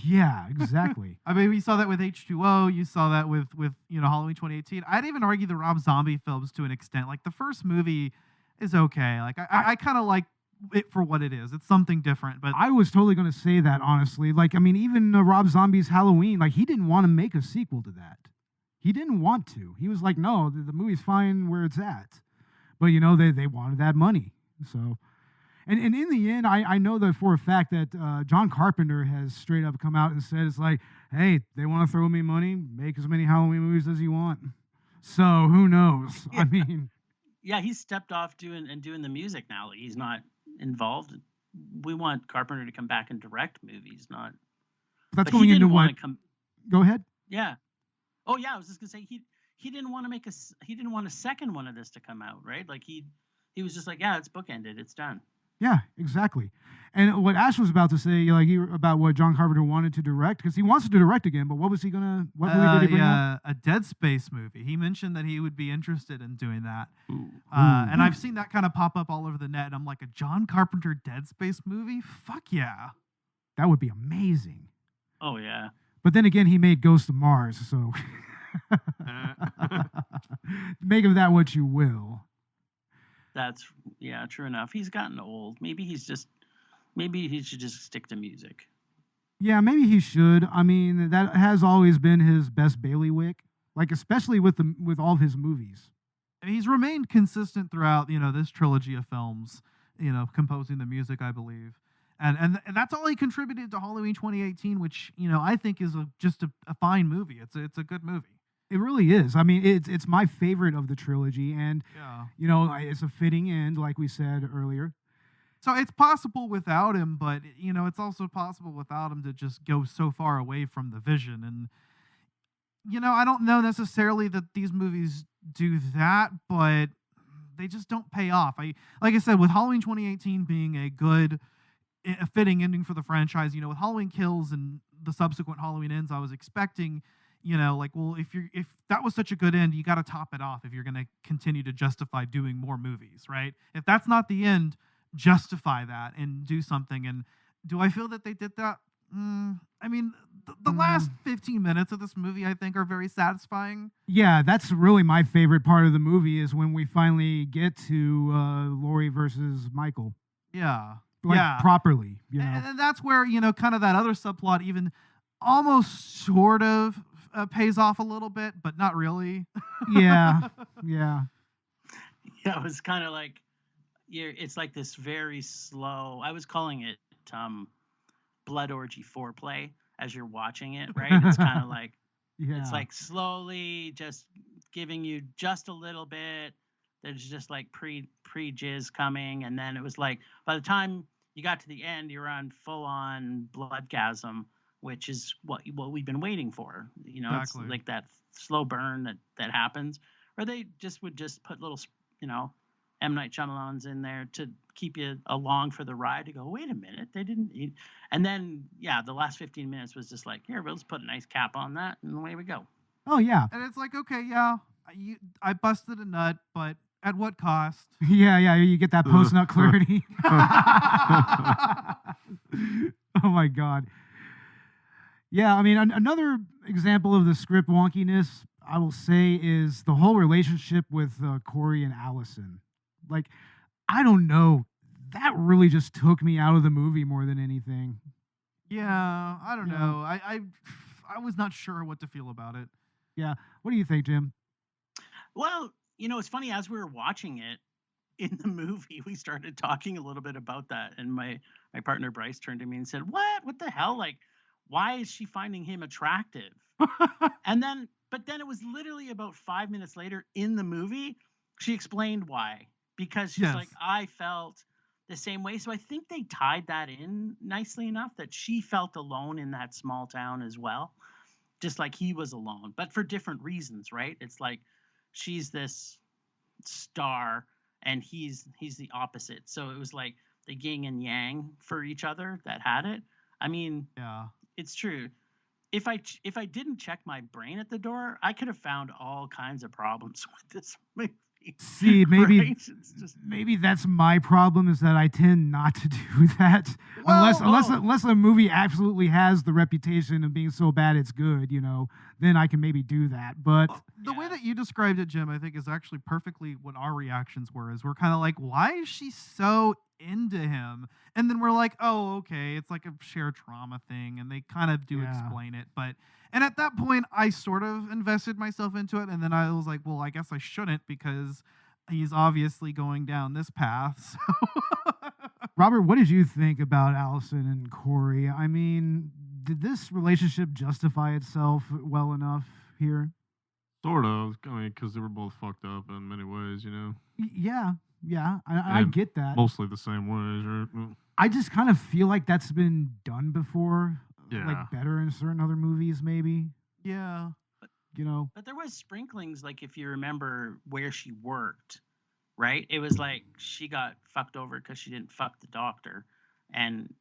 Speaker 4: Yeah, exactly.
Speaker 7: I mean, we saw that with H2O. You saw that with you know, Halloween 2018. I'd even argue the Rob Zombie films to an extent. Like the first movie is okay. Like I kind of like it for what it is. It's something different. But
Speaker 4: I was totally going to say that, honestly. Like, I mean, even Rob Zombie's Halloween, like, he didn't want to make a sequel to that. He didn't want to. He was like, no, the movie's fine where it's at. But, you know, they wanted that money. So, and in the end, I know that for a fact that John Carpenter has straight up come out and said, it's like, Hey, they want to throw me money, make as many Halloween movies as you want. So who knows? I mean,
Speaker 6: Yeah, he's stepped off doing the music now. Like, he's not involved. We want Carpenter to come back and direct movies, not.
Speaker 4: that's
Speaker 6: But he
Speaker 4: going into
Speaker 6: didn't want
Speaker 4: what?
Speaker 6: to come.
Speaker 4: Go ahead.
Speaker 6: Yeah. Oh yeah, I was just gonna say he didn't want to he didn't want a second one of this to come out, right? Like he was just like, yeah, it's bookended, it's done.
Speaker 4: Yeah, exactly. And what Ash was about to say, like about what John Carpenter wanted to direct, because he wants to direct again, but what was he gonna? What movie did he bring up?
Speaker 7: a Dead Space movie. He mentioned that he would be interested in doing that.
Speaker 5: Ooh.
Speaker 7: And I've seen that kind of pop up all over the net, and I'm like, a John Carpenter Dead Space movie? Fuck yeah.
Speaker 4: That would be amazing.
Speaker 6: Oh yeah.
Speaker 4: But then again, he made Ghost of Mars, so make of that what you will.
Speaker 6: That's true enough. He's gotten old. Maybe he should just stick to music.
Speaker 4: Yeah, maybe he should. I mean, that has always been his best bailiwick, like especially with all of his movies.
Speaker 7: He's remained consistent throughout, this trilogy of films, composing the music, I believe. And that's all he contributed to Halloween 2018, which, I think is just a fine movie. It's a good movie.
Speaker 4: It really is. I mean, it's my favorite of the trilogy, and
Speaker 7: Yeah.
Speaker 4: it's a fitting end, like we said earlier.
Speaker 7: So it's possible without him, but, it's also possible without him to just go so far away from the vision. And, I don't know necessarily that these movies do that, but they just don't pay off. Like I said, with Halloween 2018 being a fitting ending for the franchise, with Halloween Kills and the subsequent Halloween Ends, I was expecting, if that was such a good end, you got to top it off if you're going to continue to justify doing more movies, right? If that's not the end, justify that and do something. And do I feel that they did that? I mean, the last 15 minutes of this movie, I think, are very satisfying.
Speaker 4: Yeah, that's really my favorite part of the movie is when we finally get to Laurie versus Michael.
Speaker 7: Yeah.
Speaker 4: Properly,
Speaker 7: And that's where, kind of that other subplot even almost sort of pays off a little bit, but not really.
Speaker 4: Yeah.
Speaker 6: Yeah, it was kind of like, it's like this very slow, I was calling it blood orgy foreplay as you're watching it, right? It's kind of like, it's like slowly just giving you just a little bit. There's just like pre-jizz coming, and then it was like by the time you got to the end, you're on full-on bloodgasm, which is what we've been waiting for.
Speaker 7: Exactly.
Speaker 6: It's like that slow burn that happens, or they would put little, M. Night Shyamalans in there to keep you along for the ride. To go, wait a minute, they didn't eat, and then the last 15 minutes was just like, here, we'll just put a nice cap on that, and away we go.
Speaker 4: Oh yeah.
Speaker 7: And it's like, okay, yeah, I busted a nut, but at what cost?
Speaker 4: Yeah, you get that post-nut clarity. Oh my God. Yeah, I mean, another example of the script wonkiness, I will say, is the whole relationship with Corey and Allison. Like, I don't know. That really just took me out of the movie more than anything.
Speaker 7: Yeah, I don't know. I was not sure what to feel about it.
Speaker 4: Yeah. What do you think, Jim?
Speaker 6: Well, it's funny, as we were watching it in the movie, we started talking a little bit about that. And my partner Bryce turned to me and said, what the hell? Like, why is she finding him attractive? But then it was literally about 5 minutes later in the movie, she explained why. Because she's like, I felt the same way. So I think they tied that in nicely enough that she felt alone in that small town as well. Just like he was alone, but for different reasons, right? It's like she's this star and he's the opposite. So it was like the yin and yang for each other that had it. I mean,
Speaker 7: yeah,
Speaker 6: it's true. If I didn't check my brain at the door, I could have found all kinds of problems with this movie.
Speaker 4: See, maybe
Speaker 6: right?
Speaker 4: maybe that's my problem, is that I tend not to do that. Unless a movie absolutely has the reputation of being so bad it's good, then I can maybe do that. But
Speaker 7: the way that you described it, Jim, I think is actually perfectly what our reactions were. Is we're kind of like, why is she so into him? And then we're like, oh, okay, it's like a shared trauma thing, and they kind of do explain it. And at that point, I sort of invested myself into it, and then I was like, well, I guess I shouldn't, because he's obviously going down this path. So.
Speaker 4: Robert, what did you think about Allison and Corey? I mean, did this relationship justify itself well enough here?
Speaker 5: Sort of. I mean, because they were both fucked up in many ways,
Speaker 4: Yeah, I
Speaker 5: And
Speaker 4: get that.
Speaker 5: mostly the same ways, right?
Speaker 4: I just kind of feel like that's been done before,
Speaker 5: Yeah.
Speaker 4: like better in certain other movies, maybe.
Speaker 7: Yeah.
Speaker 6: But there was sprinklings, like if you remember where she worked, right? It was like she got fucked over because she didn't fuck the doctor, and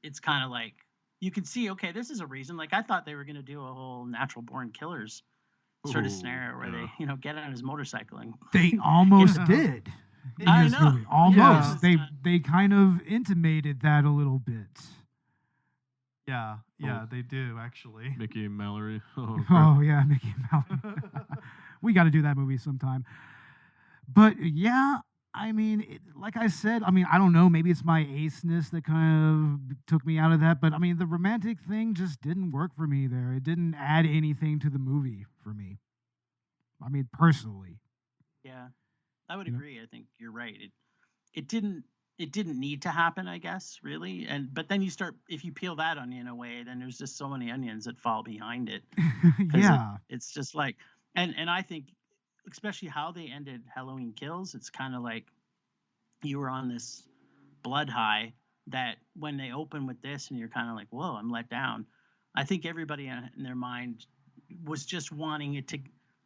Speaker 6: it's kind of like you can see, okay, this is a reason. Like I thought they were gonna do a whole natural born killers sort of
Speaker 5: Ooh,
Speaker 6: scenario where
Speaker 5: yeah.
Speaker 6: they get on his motorcycle and
Speaker 4: They almost
Speaker 7: Yeah.
Speaker 4: did in
Speaker 6: I
Speaker 4: this
Speaker 6: know.
Speaker 4: movie. Almost.
Speaker 6: Yeah.
Speaker 4: They kind of intimated that a little bit.
Speaker 7: Yeah. They do actually.
Speaker 5: Mickey and Mallory. Oh,
Speaker 4: Oh yeah, Mickey Mouse. We got to do that movie sometime. But yeah, I mean, like I said, I mean, I don't know. Maybe it's my aceness that kind of took me out of that. But I mean, the romantic thing just didn't work for me there. It didn't add anything to the movie for me. I mean, personally.
Speaker 6: Yeah, I would
Speaker 4: You know?
Speaker 6: agree. I think you're right. It didn't need to happen, I guess, really. But then you start, if you peel that onion away, then there's just so many onions that fall behind it. 'Cause
Speaker 4: Yeah.
Speaker 6: it's just like, and I think, especially how they ended Halloween Kills, it's kind of like you were on this blood high that when they open with this and you're kind of like, whoa, I'm let down. I think everybody in their mind was just wanting it to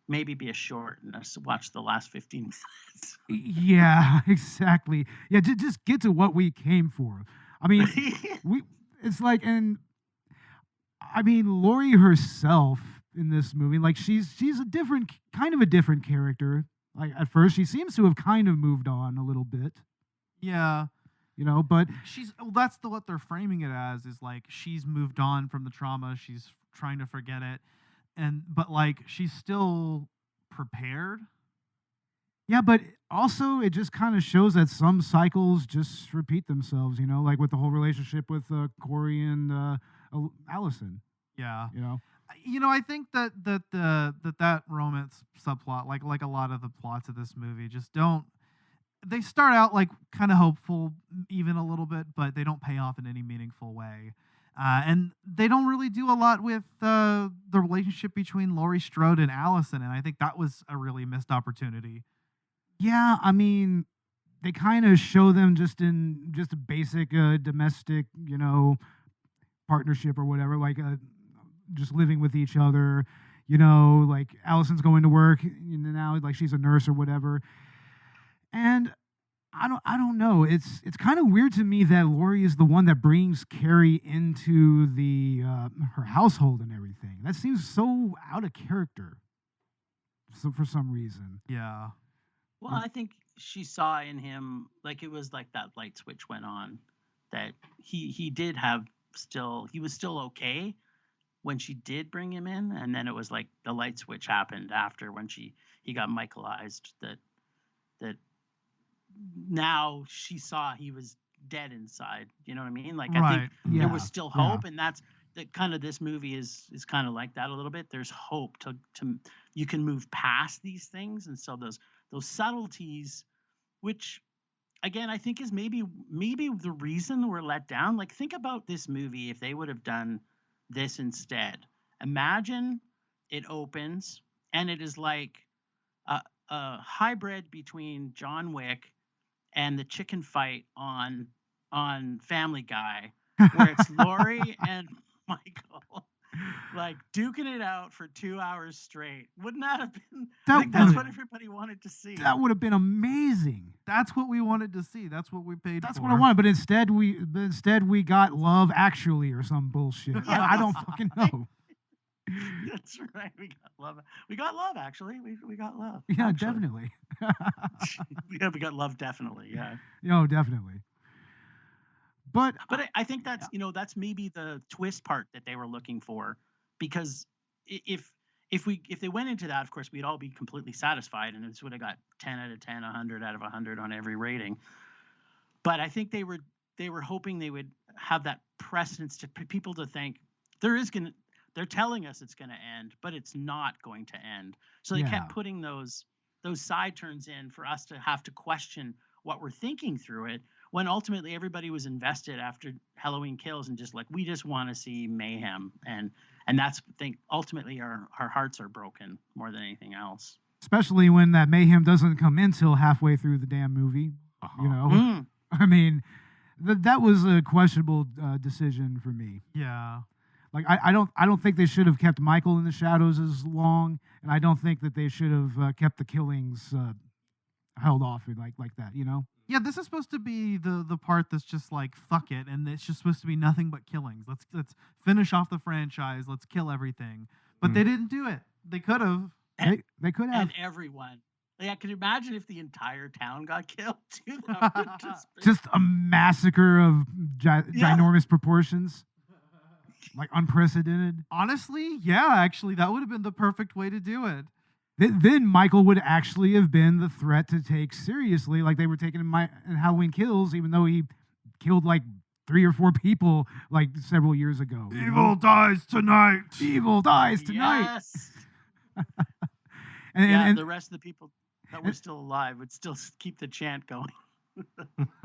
Speaker 6: maybe be a short and us watch the last 15 minutes.
Speaker 4: Yeah, exactly. Yeah, just get to what we came for. I mean, it's like, and I mean, Laurie herself in this movie, like she's a different character. Like at first, she seems to have kind of moved on a little bit,
Speaker 7: Yeah.
Speaker 4: but
Speaker 7: That's what they're framing it as, is like she's moved on from the trauma, she's trying to forget it, but like she's still prepared.
Speaker 4: yeah, but also it just kind of shows that some cycles just repeat themselves, like with the whole relationship with Corey and Allison,
Speaker 7: Yeah.
Speaker 4: you know.
Speaker 7: I think that romance subplot, like a lot of the plots of this movie, just don't. They start out like kind of hopeful, even a little bit, but they don't pay off in any meaningful way. And they don't really do a lot with the relationship between Laurie Strode and Allison, and I think that was a really missed opportunity.
Speaker 4: Yeah, I mean, they kind of show them just in just a basic domestic, partnership or whatever, like just living with each other, like Allison's going to work now, like she's a nurse or whatever. And I don't know. It's kind of weird to me that Laurie is the one that brings Carrie into the her household and everything. That seems so out of character. So for some reason.
Speaker 7: Yeah.
Speaker 6: Well, I think she saw in him, like it was like that light switch went on, that he was still okay when she did bring him in, and then it was like the light switch happened after when he got Michaelized, that now she saw he was dead inside. You know what I mean? Like I think there was still hope, and that's that kind of this movie is kind of like that a little bit. There's hope to you can move past these things, and so those subtleties, which again I think is maybe the reason we're let down. Like think about this movie if they would have done this instead. Imagine it opens and it is like a hybrid between John Wick and the chicken fight on Family Guy, where it's Laurie and Michael like duking it out for 2 hours straight. Wouldn't that have been? I think that's what everybody wanted to see.
Speaker 4: That would have been amazing.
Speaker 7: That's what we wanted to see. That's what we paid
Speaker 4: That's
Speaker 7: for.
Speaker 4: what I wanted, but instead we got Love Actually or some bullshit. I don't fucking know.
Speaker 6: That's right. We got love. We got love. Actually, we got love.
Speaker 4: Yeah,
Speaker 6: actually.
Speaker 4: definitely.
Speaker 6: We got love. Definitely. Yeah.
Speaker 4: No, definitely. But
Speaker 6: I think that's that's maybe the twist part that they were looking for, because if they went into that, of course we'd all be completely satisfied, and this would have got 10 out of 10, 100 out of 100 on every rating. But I think they were hoping they would have that precedence to people to think they're telling us it's going to end, but it's not going to end. So they kept putting those side turns in for us to have to question what we're thinking through it, when ultimately everybody was invested after Halloween Kills and just like, we just want to see mayhem. And that's, I think, ultimately our hearts are broken more than anything else.
Speaker 4: Especially when that mayhem doesn't come in till halfway through the damn movie. You know? I mean, that was a questionable decision for me.
Speaker 7: Yeah.
Speaker 4: Like I don't think they should have kept Michael in the shadows as long, and I don't think that they should have kept the killings held off like that. You know?
Speaker 7: Yeah, this is supposed to be the part that's just like fuck it, and it's just supposed to be nothing but killings. Let's finish off the franchise. Let's kill everything. But they didn't do it. They could have.
Speaker 4: They could have.
Speaker 6: And everyone. Yeah, could you imagine if the entire town got killed too? That would
Speaker 4: just a massacre of ginormous proportions. Like unprecedented.
Speaker 7: Honestly, yeah, actually, that would have been the perfect way to do it.
Speaker 4: Then Michael would actually have been the threat to take seriously, like they were taking in Halloween Kills, even though he killed like 3 or 4 people like several years ago.
Speaker 5: Evil dies tonight.
Speaker 4: Evil dies tonight.
Speaker 6: Yes.
Speaker 4: and
Speaker 6: the rest of the people that were still alive would still keep the chant going.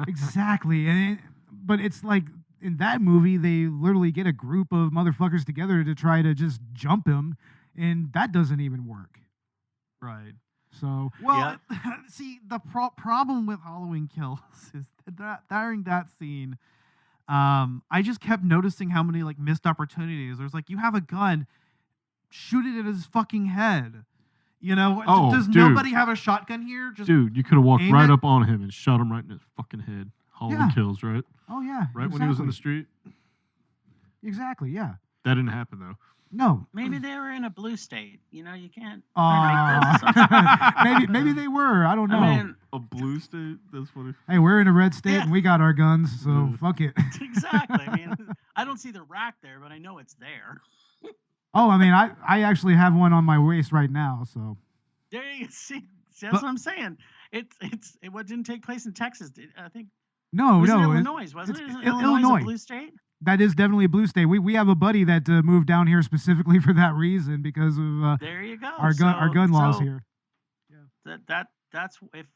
Speaker 4: Exactly. But it's like in that movie, they literally get a group of motherfuckers together to try to just jump him, and that doesn't even work.
Speaker 7: Right.
Speaker 4: So,
Speaker 7: well, see, the problem with Halloween Kills is that during that scene, I just kept noticing how many like missed opportunities. There's like, you have a gun, shoot it at his fucking head. You know, does nobody have a shotgun here? Just
Speaker 5: dude, you could have walked right up on him and shot him right in his fucking head. Halloween Kills, right?
Speaker 4: Oh yeah,
Speaker 5: right when he was in the street.
Speaker 4: Exactly, yeah.
Speaker 5: That didn't happen though.
Speaker 4: No.
Speaker 6: Maybe they were in a blue state. You know, you can't.
Speaker 4: maybe they were. I don't know.
Speaker 6: I mean,
Speaker 5: a blue state? That's funny.
Speaker 4: Hey, we're in a red state and we got our guns, so fuck it.
Speaker 6: Exactly. I mean, I don't see the rack there, but I know it's there.
Speaker 4: Oh, I mean, I actually have one on my waist right now, so.
Speaker 6: There you see. That's what I'm saying. It what didn't take place in Texas. I think.
Speaker 4: No,
Speaker 6: it was
Speaker 4: no.
Speaker 6: Illinois, wasn't it? Isn't Illinois a blue state?
Speaker 4: That is definitely a blue state. We have a buddy that moved down here specifically for that reason because of
Speaker 6: there you go.
Speaker 4: our gun laws here.
Speaker 6: Yeah. That's if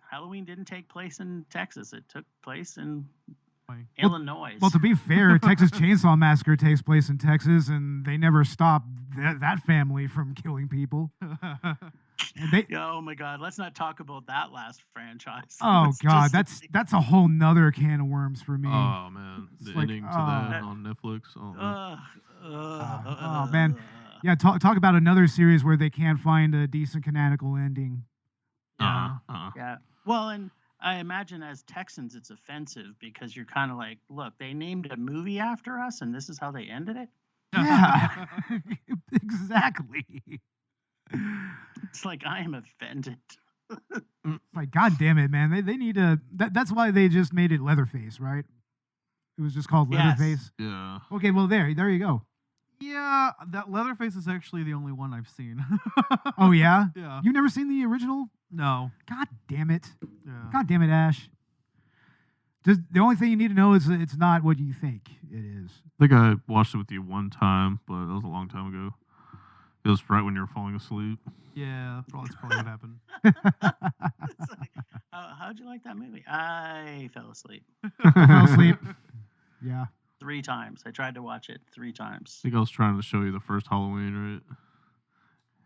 Speaker 6: Halloween didn't take place in Texas, it took place in Illinois.
Speaker 4: Well, to be fair, Texas Chainsaw Massacre takes place in Texas, and they never stop that family from killing people.
Speaker 6: Oh my God! Let's not talk about that last franchise.
Speaker 4: Oh God, that's a whole nother can of worms for me.
Speaker 5: Oh man, the ending to that on Netflix.
Speaker 4: Oh man, yeah. Talk about another series where they can't find a decent canonical ending.
Speaker 6: Yeah. Well, and I imagine as Texans, it's offensive because you're kind of like, look, they named a movie after us, and this is how they ended it.
Speaker 4: Yeah, exactly.
Speaker 6: It's like I am offended.
Speaker 4: Like, God damn it, man! They need to. That's why they just made it Leatherface, right? It was just called Leatherface.
Speaker 5: Yeah.
Speaker 4: Okay, well there you go.
Speaker 7: Yeah, that Leatherface is actually the only one I've seen.
Speaker 4: Oh yeah.
Speaker 7: Yeah.
Speaker 4: You've never seen the original?
Speaker 7: No.
Speaker 4: God damn it.
Speaker 7: Yeah.
Speaker 4: God damn it, Ash. Just the only thing you need to know is that it's not what you think it is.
Speaker 5: I think I watched it with you one time, but that was a long time ago. It was right when you were falling asleep.
Speaker 7: Yeah, that's probably what happened.
Speaker 6: It's like, how'd you like that movie? I fell asleep.
Speaker 4: Fell asleep. Yeah.
Speaker 6: 3 times. I tried to watch it 3 times.
Speaker 5: I think I was trying to show you the first Halloween, right?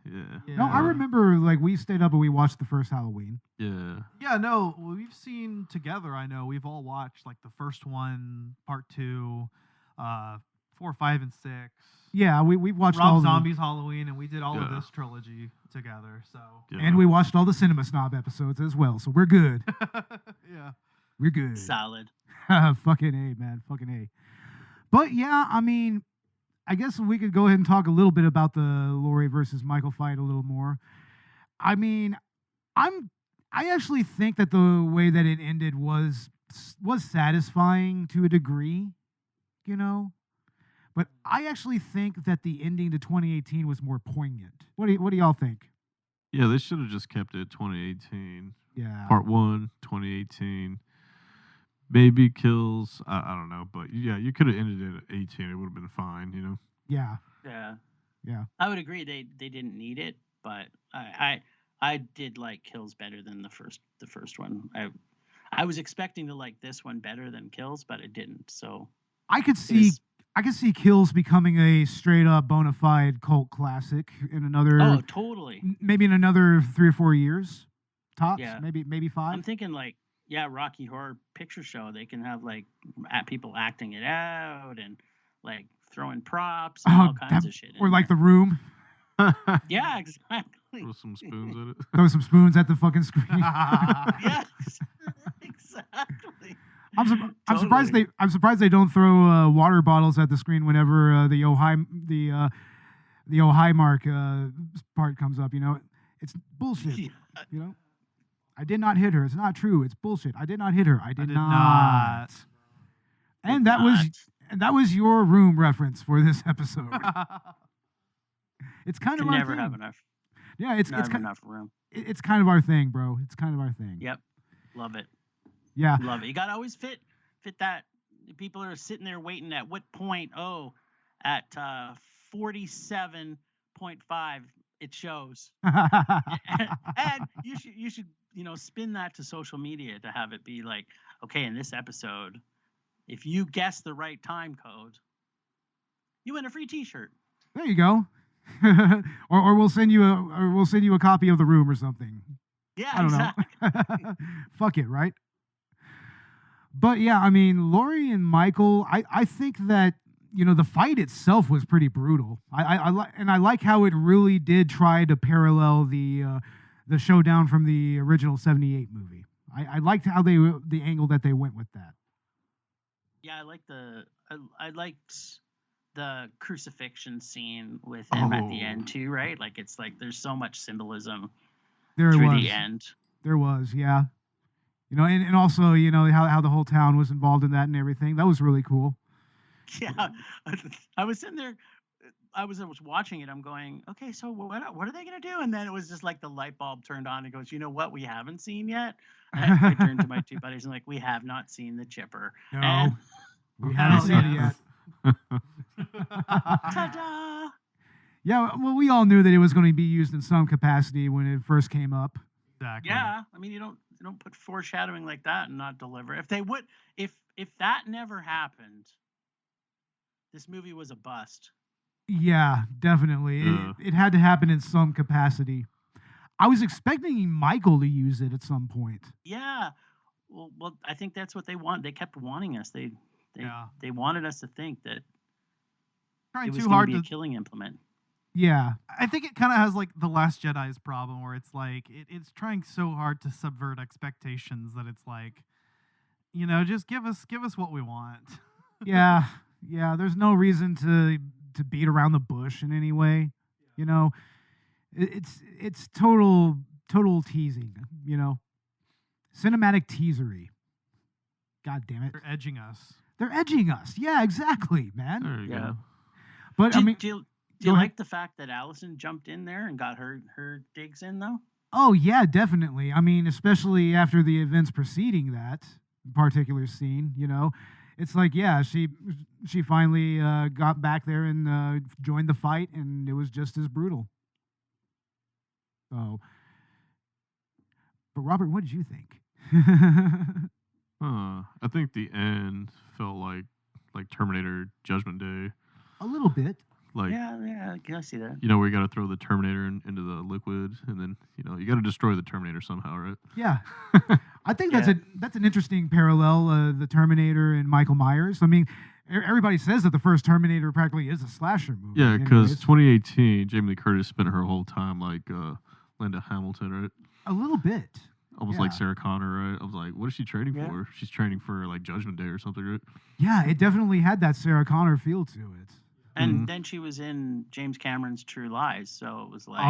Speaker 5: Yeah.
Speaker 4: No, I remember like we stayed up and we watched the first Halloween.
Speaker 5: Yeah.
Speaker 7: Yeah, no, we've seen together, I know. We've all watched like the first one, part 2, 4, 5, and 6.
Speaker 4: Yeah, we've watched
Speaker 7: Rob
Speaker 4: all
Speaker 7: Zombie's Halloween, and we did all of this trilogy together. So
Speaker 4: and we watched all the Cinema Snob episodes as well, so we're good.
Speaker 7: Yeah.
Speaker 4: We're good.
Speaker 6: Solid.
Speaker 4: Fucking A, man. Fucking A. But yeah, I mean, I guess we could go ahead and talk a little bit about the Laurie versus Michael fight a little more. I mean, I actually think that the way that it ended was satisfying to a degree, you know? But I actually think that the ending to 2018 was more poignant. What do y'all think?
Speaker 5: Yeah, they should have just kept it 2018.
Speaker 4: Yeah.
Speaker 5: Part 1, 2018. Maybe Kills. I don't know. But yeah, you could have ended it at 18. It would have been fine, you know?
Speaker 4: Yeah.
Speaker 6: Yeah.
Speaker 4: Yeah.
Speaker 6: I would agree they didn't need it, but I did like Kills better than the first one. I was expecting to like this one better than Kills, but it didn't. So
Speaker 4: I could
Speaker 6: it
Speaker 4: see
Speaker 6: was,
Speaker 4: Kills becoming a straight up bona fide cult classic in another
Speaker 6: totally.
Speaker 4: maybe in another 3 or 4 years tops.
Speaker 6: Yeah.
Speaker 4: Maybe 5.
Speaker 6: I'm thinking like, yeah, Rocky Horror Picture Show. They can have like people acting it out and like throwing props and all kinds of shit.
Speaker 4: Or
Speaker 6: in
Speaker 4: like
Speaker 6: there.
Speaker 4: The Room.
Speaker 6: Yeah, exactly.
Speaker 5: Throw some spoons at it.
Speaker 4: Throw some spoons at the fucking screen.
Speaker 6: Yes, exactly.
Speaker 4: I'm surprised they don't throw water bottles at the screen whenever the Ohio mark part comes up. You know, it's bullshit.
Speaker 6: Yeah.
Speaker 4: You know, I did not hit her. It's not true. It's bullshit. I did not hit her. I did not. And that was your Room reference for this episode. It's kind of our
Speaker 6: never
Speaker 4: thing.
Speaker 6: have enough.
Speaker 4: Yeah, it's
Speaker 6: Never
Speaker 4: kind
Speaker 6: enough room.
Speaker 4: it's kind of our thing, bro. It's kind of our thing.
Speaker 6: Yep, love it.
Speaker 4: Yeah.
Speaker 6: Love it. You gotta always fit that. People are sitting there waiting at what point? Oh, at 47.5 it shows. And you should spin that to social media to have it be like, okay, in this episode, if you guess the right time code, you win a free T-shirt.
Speaker 4: There you go. or we'll send you a copy of The Room or something.
Speaker 6: Yeah,
Speaker 4: I don't
Speaker 6: exactly.
Speaker 4: know. Fuck it, right? But yeah, I mean, Laurie and Michael, I think that, the fight itself was pretty brutal. I like how it really did try to parallel the showdown from the original 78 movie. I liked how the angle that they went with that.
Speaker 6: Yeah, I liked the crucifixion scene with him at the end too, right? Like it's like there's so much symbolism through the end.
Speaker 4: There was, yeah. And also, how the whole town was involved in that and everything. That was really cool.
Speaker 6: Yeah, I was sitting there. I was watching it. I'm going, okay, so what are they gonna do? And then it was just like the light bulb turned on. It goes, you know what? We haven't seen yet. I turned to my two buddies and like, we have not seen the chipper.
Speaker 4: No,
Speaker 6: and,
Speaker 4: we haven't seen it yet.
Speaker 6: Ta-da!
Speaker 4: Yeah, well, we all knew that it was going to be used in some capacity when it first came up.
Speaker 7: Exactly.
Speaker 6: Yeah, I mean, you don't put foreshadowing like that and not deliver. If they would, if that never happened, this movie was a bust.
Speaker 4: Yeah, definitely. It had to happen in some capacity. I was expecting Michael to use it at some point.
Speaker 6: Yeah, well, I think that's what they want. They kept wanting us. They wanted us to think that it was going to be a killing implement.
Speaker 4: Yeah.
Speaker 7: I think it kind of has like the Last Jedi's problem where it's like it's trying so hard to subvert expectations that it's like, just give us what we want.
Speaker 4: Yeah. There's no reason to beat around the bush in any way. It's total teasing. Cinematic teasery. God damn it.
Speaker 7: They're edging us.
Speaker 4: They're edging us. Yeah, exactly, man.
Speaker 5: There you go.
Speaker 4: But
Speaker 6: do you like the fact that Allison jumped in there and got her digs in though?
Speaker 4: Oh yeah, definitely. I mean, especially after the events preceding that particular scene, it's like, yeah, she finally got back there and joined the fight, and it was just as brutal. So, but Robert, what did you think?
Speaker 5: I think the end felt like Terminator Judgment Day.
Speaker 4: A little bit.
Speaker 5: Like,
Speaker 6: yeah, I can see that.
Speaker 5: where you got to throw the Terminator into the liquid, and then you got to destroy the Terminator somehow, right?
Speaker 4: Yeah, I think that's an interesting parallel. The Terminator and Michael Myers. I mean, everybody says that the first Terminator practically is a slasher movie.
Speaker 5: Yeah, because 2018, Jamie Lee Curtis spent her whole time like Linda Hamilton, right?
Speaker 4: A little bit.
Speaker 5: Almost like Sarah Connor, right? I was like, what is she training for? She's training for like Judgment Day or something, right?
Speaker 4: Yeah, it definitely had that Sarah Connor feel to it.
Speaker 6: And then she was in James Cameron's True Lies, so it was like,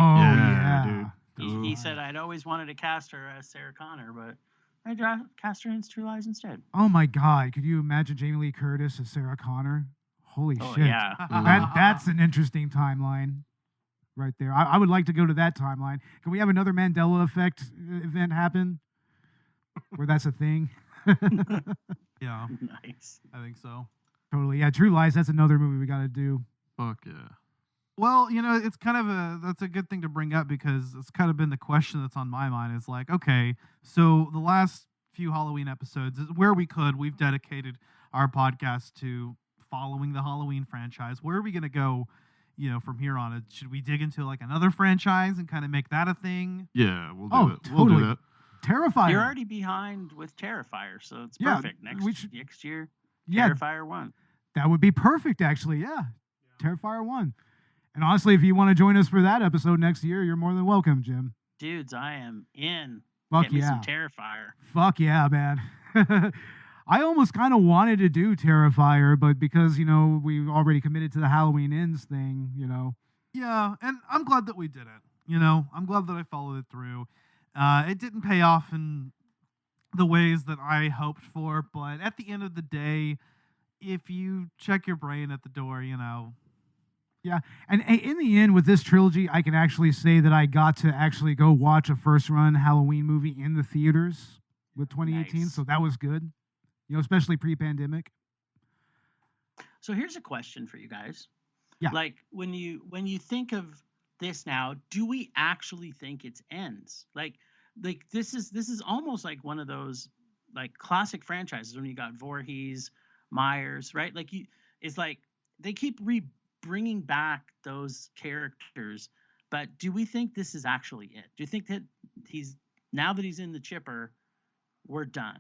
Speaker 5: dude.
Speaker 6: He said I'd always wanted to cast her as Sarah Connor, but I cast her in True Lies instead.
Speaker 4: Oh my God! Could you imagine Jamie Lee Curtis as Sarah Connor? Holy shit!
Speaker 6: Yeah,
Speaker 4: that's an interesting timeline, right there. I would like to go to that timeline. Can we have another Mandela effect event happen, where that's a thing?
Speaker 7: Yeah,
Speaker 6: nice.
Speaker 7: I think so.
Speaker 4: Totally. Yeah, True Lies, that's another movie we got to do.
Speaker 5: Fuck yeah.
Speaker 7: Well, it's kind of that's a good thing to bring up because it's kind of been the question that's on my mind. Is like, okay, so the last few Halloween episodes, where we could, we've dedicated our podcast to following the Halloween franchise. Where are we going to go, from here on? Should we dig into like another franchise and kind of make that a thing?
Speaker 5: Yeah, we'll do it. We'll
Speaker 4: Totally.
Speaker 5: do that.
Speaker 4: Terrifier.
Speaker 6: You're already behind with Terrifier, so it's perfect. Next year, Terrifier 1.
Speaker 4: That would be perfect, actually. Yeah. Terrifier 1. And honestly, if you want to join us for that episode next year, you're more than welcome, Jim.
Speaker 6: Dudes, I am in.
Speaker 4: Fuck
Speaker 6: Get me
Speaker 4: yeah.
Speaker 6: some Terrifier.
Speaker 4: Fuck yeah, man. I almost kind of wanted to do Terrifier, but because, we already committed to the Halloween Ends thing,
Speaker 7: Yeah, and I'm glad that we did it. I'm glad that I followed it through. It didn't pay off in the ways that I hoped for, but at the end of the day, if you check your brain at the door,
Speaker 4: Yeah, and in the end, with this trilogy, I can actually say that I got to actually go watch a first-run Halloween movie in the theaters with 2018,
Speaker 6: Nice.
Speaker 4: so that was good, especially pre-pandemic.
Speaker 6: So here's a question for you guys.
Speaker 4: Yeah.
Speaker 6: Like when you think of this now, do we actually think it's ends? Like this is almost like one of those like classic franchises when you got Voorhees, Myers, right? It's like they keep bringing back those characters, but do we think this is actually it? Do you think that now that he's in the chipper, we're done?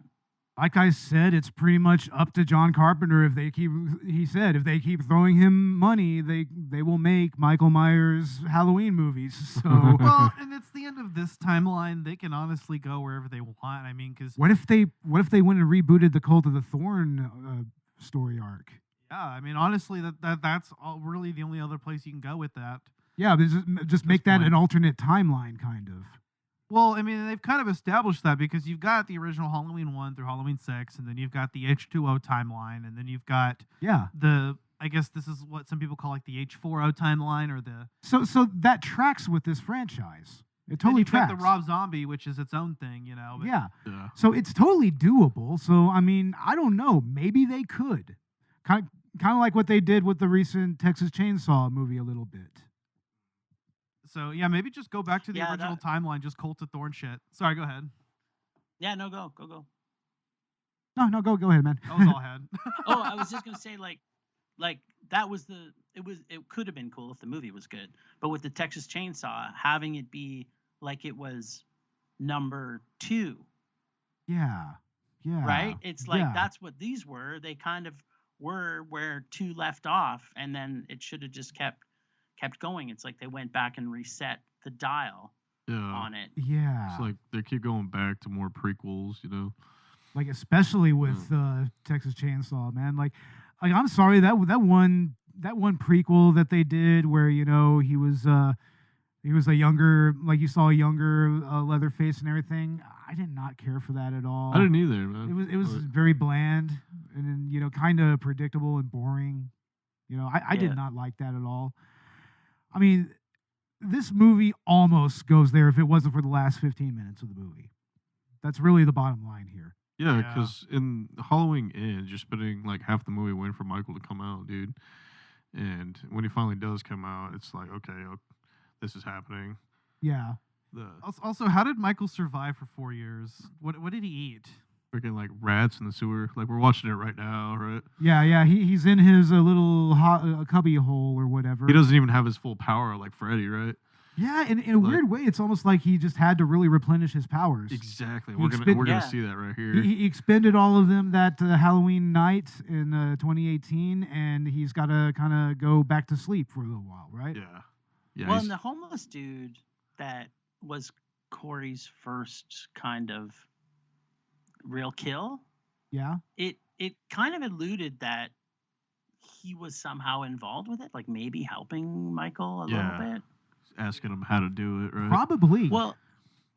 Speaker 4: Like I said, it's pretty much up to John Carpenter. If they keep throwing him money, they will make Michael Myers Halloween movies. So
Speaker 7: well, and it's the end of this timeline. They can honestly go wherever they want. I mean, because
Speaker 4: what if they went and rebooted the Cult of the Thorn story arc?
Speaker 7: Yeah, I mean, honestly, that's really the only other place you can go with that.
Speaker 4: Yeah, but just make that an alternate timeline, kind of.
Speaker 7: Well, I mean, they've kind of established that because you've got the original Halloween 1 through Halloween 6, and then you've got the H2O timeline, and then you've got I guess this is what some people call like the H4O timeline, or the...
Speaker 4: So that tracks with this franchise. It totally tracks.
Speaker 7: Got the Rob Zombie, which is its own thing, But,
Speaker 4: yeah. So it's totally doable. So, I mean, I don't know. Maybe they could. Kind of like what they did with the recent Texas Chainsaw movie a little bit.
Speaker 7: So, yeah, maybe just go back to the original timeline, just Cult of Thorn shit. Sorry, go ahead.
Speaker 6: Yeah, no, go.
Speaker 4: No, go ahead, man.
Speaker 7: That was all I had.
Speaker 6: Oh, I was just going to say, like that was it could have been cool if the movie was good. But with the Texas Chainsaw, having it be like it was number 2.
Speaker 4: Yeah.
Speaker 6: Right? It's like that's what these were. They kind of were where 2 left off, and then it should have just kept going. It's like they went back and reset the dial on it.
Speaker 4: Yeah.
Speaker 5: It's like they keep going back to more prequels,
Speaker 4: Like especially with Texas Chainsaw, man. Like I'm sorry, that one prequel that they did where he was a younger, like you saw a younger Leatherface and everything. I did not care for that at all.
Speaker 5: I didn't either, man.
Speaker 4: It was very bland and then kind of predictable and boring. I did not like that at all. I mean, this movie almost goes there if it wasn't for the last 15 minutes of the movie. That's really the bottom line here.
Speaker 5: Yeah, because in Halloween Ends, you're spending like half the movie waiting for Michael to come out, dude. And when he finally does come out, it's like, okay, this is happening.
Speaker 4: Yeah.
Speaker 7: Also, how did Michael survive for 4 years? What did he eat?
Speaker 5: Freaking like rats in the sewer. Like we're watching it right now, right?
Speaker 4: Yeah. He's in his little cubby hole or whatever.
Speaker 5: He doesn't even have his full power like Freddy, right?
Speaker 4: Yeah, in a weird way, it's almost like he just had to really replenish his powers.
Speaker 5: Exactly. We're gonna see that right here.
Speaker 4: He expended all of them that Halloween night in 2018, and he's got to kind of go back to sleep for a little while, right?
Speaker 5: Yeah.
Speaker 6: Well, and the homeless dude that was Corey's first kind of real kill.
Speaker 4: Yeah.
Speaker 6: It kind of alluded that he was somehow involved with it, like maybe helping Michael a little bit.
Speaker 5: Asking him how to do it, right?
Speaker 4: Probably.
Speaker 6: Well,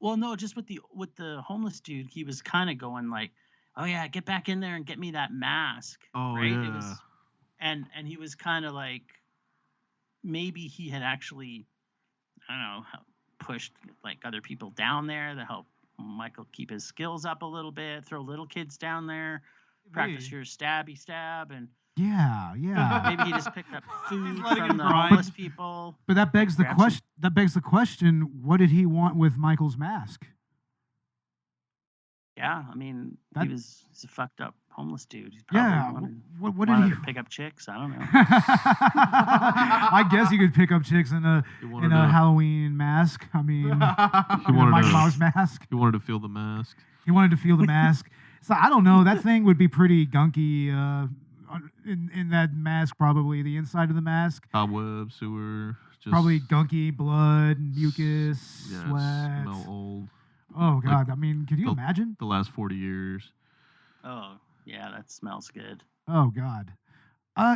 Speaker 6: no, just with the homeless dude, he was kind of going like, "Oh yeah, get back in there and get me that mask."
Speaker 5: Oh
Speaker 6: right?
Speaker 5: yeah.
Speaker 6: It was, and he was kind of like, maybe he had actually, I don't know, pushed like other people down there to help Michael keep his skills up a little bit, throw little kids down there, practice your stabby stab, and
Speaker 4: yeah.
Speaker 6: maybe he just picked up food
Speaker 7: letting
Speaker 6: from
Speaker 7: him
Speaker 6: the
Speaker 7: grind.
Speaker 6: homeless people.
Speaker 4: But that begs the
Speaker 6: Grab
Speaker 4: question. That begs the question: what did he want with Michael's mask?
Speaker 6: Yeah, Yeah, I mean, he's a fucked up homeless dude. He's
Speaker 4: Yeah,
Speaker 6: probably
Speaker 4: what did
Speaker 6: wanted
Speaker 4: he?
Speaker 6: to pick up chicks. I don't know.
Speaker 4: I guess you could pick up chicks in a
Speaker 5: He wanted to-
Speaker 4: Halloween mask. I mean,
Speaker 5: He
Speaker 4: in a
Speaker 5: wanted
Speaker 4: Michael
Speaker 5: to-
Speaker 4: Myers mask.
Speaker 5: He wanted to feel the mask.
Speaker 4: He wanted to feel the mask. So I don't know. That thing would be pretty gunky in that mask. Probably the inside of the mask.
Speaker 5: Cobweb, sewer. Just,
Speaker 4: Probably gunky, blood, mucus,
Speaker 5: yeah,
Speaker 4: sweat.
Speaker 5: smell old.
Speaker 4: Oh God!
Speaker 5: Like,
Speaker 4: I mean, could you imagine?
Speaker 5: The last 40 years.
Speaker 6: Oh, yeah, that smells good.
Speaker 4: Oh God.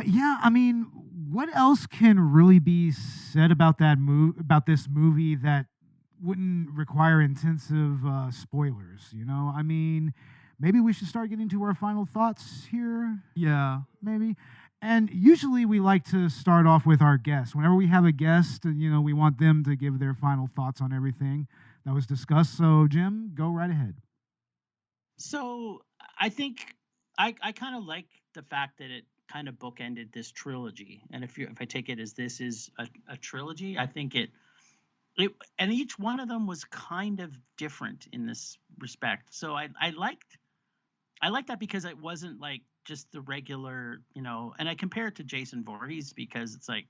Speaker 4: Yeah. I mean, what else can really be said about this movie that wouldn't require intensive spoilers? You know, I mean, maybe we should start getting to our final thoughts here.
Speaker 7: Yeah.
Speaker 4: Maybe. And usually we like to start off with our guests. Whenever we have a guest, you know, we want them to give their final thoughts on everything that was discussed. So, Jim, go right ahead.
Speaker 6: So I think I kind of like the fact that it kind of bookended this trilogy. And if I take it as this is a trilogy, I think it and each one of them was kind of different in this respect. So I liked that because it wasn't like just the regular, you know, and I compare it to Jason Voorhees because it's like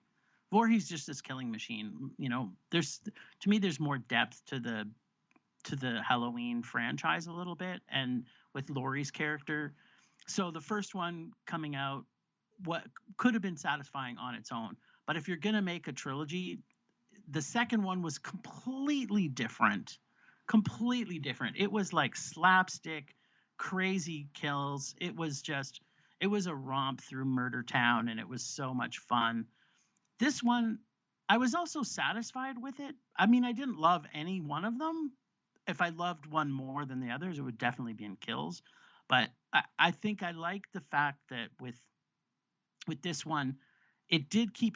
Speaker 6: Voorhees just this killing machine, you know. To me there's more depth to the Halloween franchise a little bit, and with Laurie's character. So the first one coming out, what could have been satisfying on its own, but if you're gonna make a trilogy, the second one was completely different. It was like slapstick, crazy kills. It was a romp through Murder Town, and it was so much fun. This one, I was also satisfied with it. I mean, I didn't love any one of them. If I loved one more than the others, it would definitely be in kills. But I think I like the fact that with this one, it did keep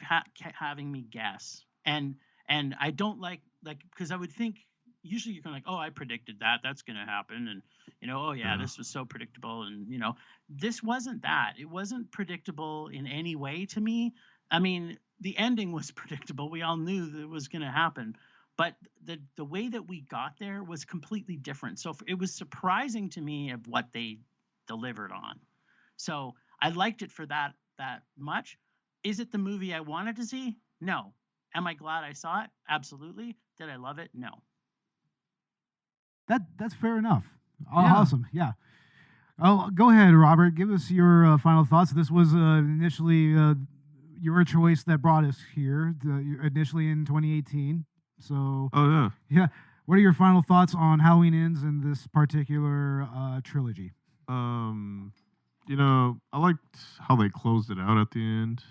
Speaker 6: having me guess. And I don't like because I would think usually you're going like, oh, I predicted that. That's going to happen. And, you know, oh, yeah, this was so predictable. And, you know, this wasn't that. It wasn't predictable in any way to me. I mean, the ending was predictable. We all knew that it was going to happen. But the way that we got there was completely different. So it was surprising to me of what they delivered on. So I liked it for that much. Is it the movie I wanted to see? No. Am I glad I saw it? Absolutely. Did I love it? No.
Speaker 4: That's fair enough.
Speaker 7: Yeah.
Speaker 4: Awesome. Yeah. Oh, go ahead, Robert. Give us your final thoughts. This was initially your choice that brought us here, initially in 2018. So,
Speaker 5: Oh, yeah.
Speaker 4: yeah. What are your final thoughts on Halloween Ends and this particular trilogy?
Speaker 5: You know, I liked how they closed it out at the end,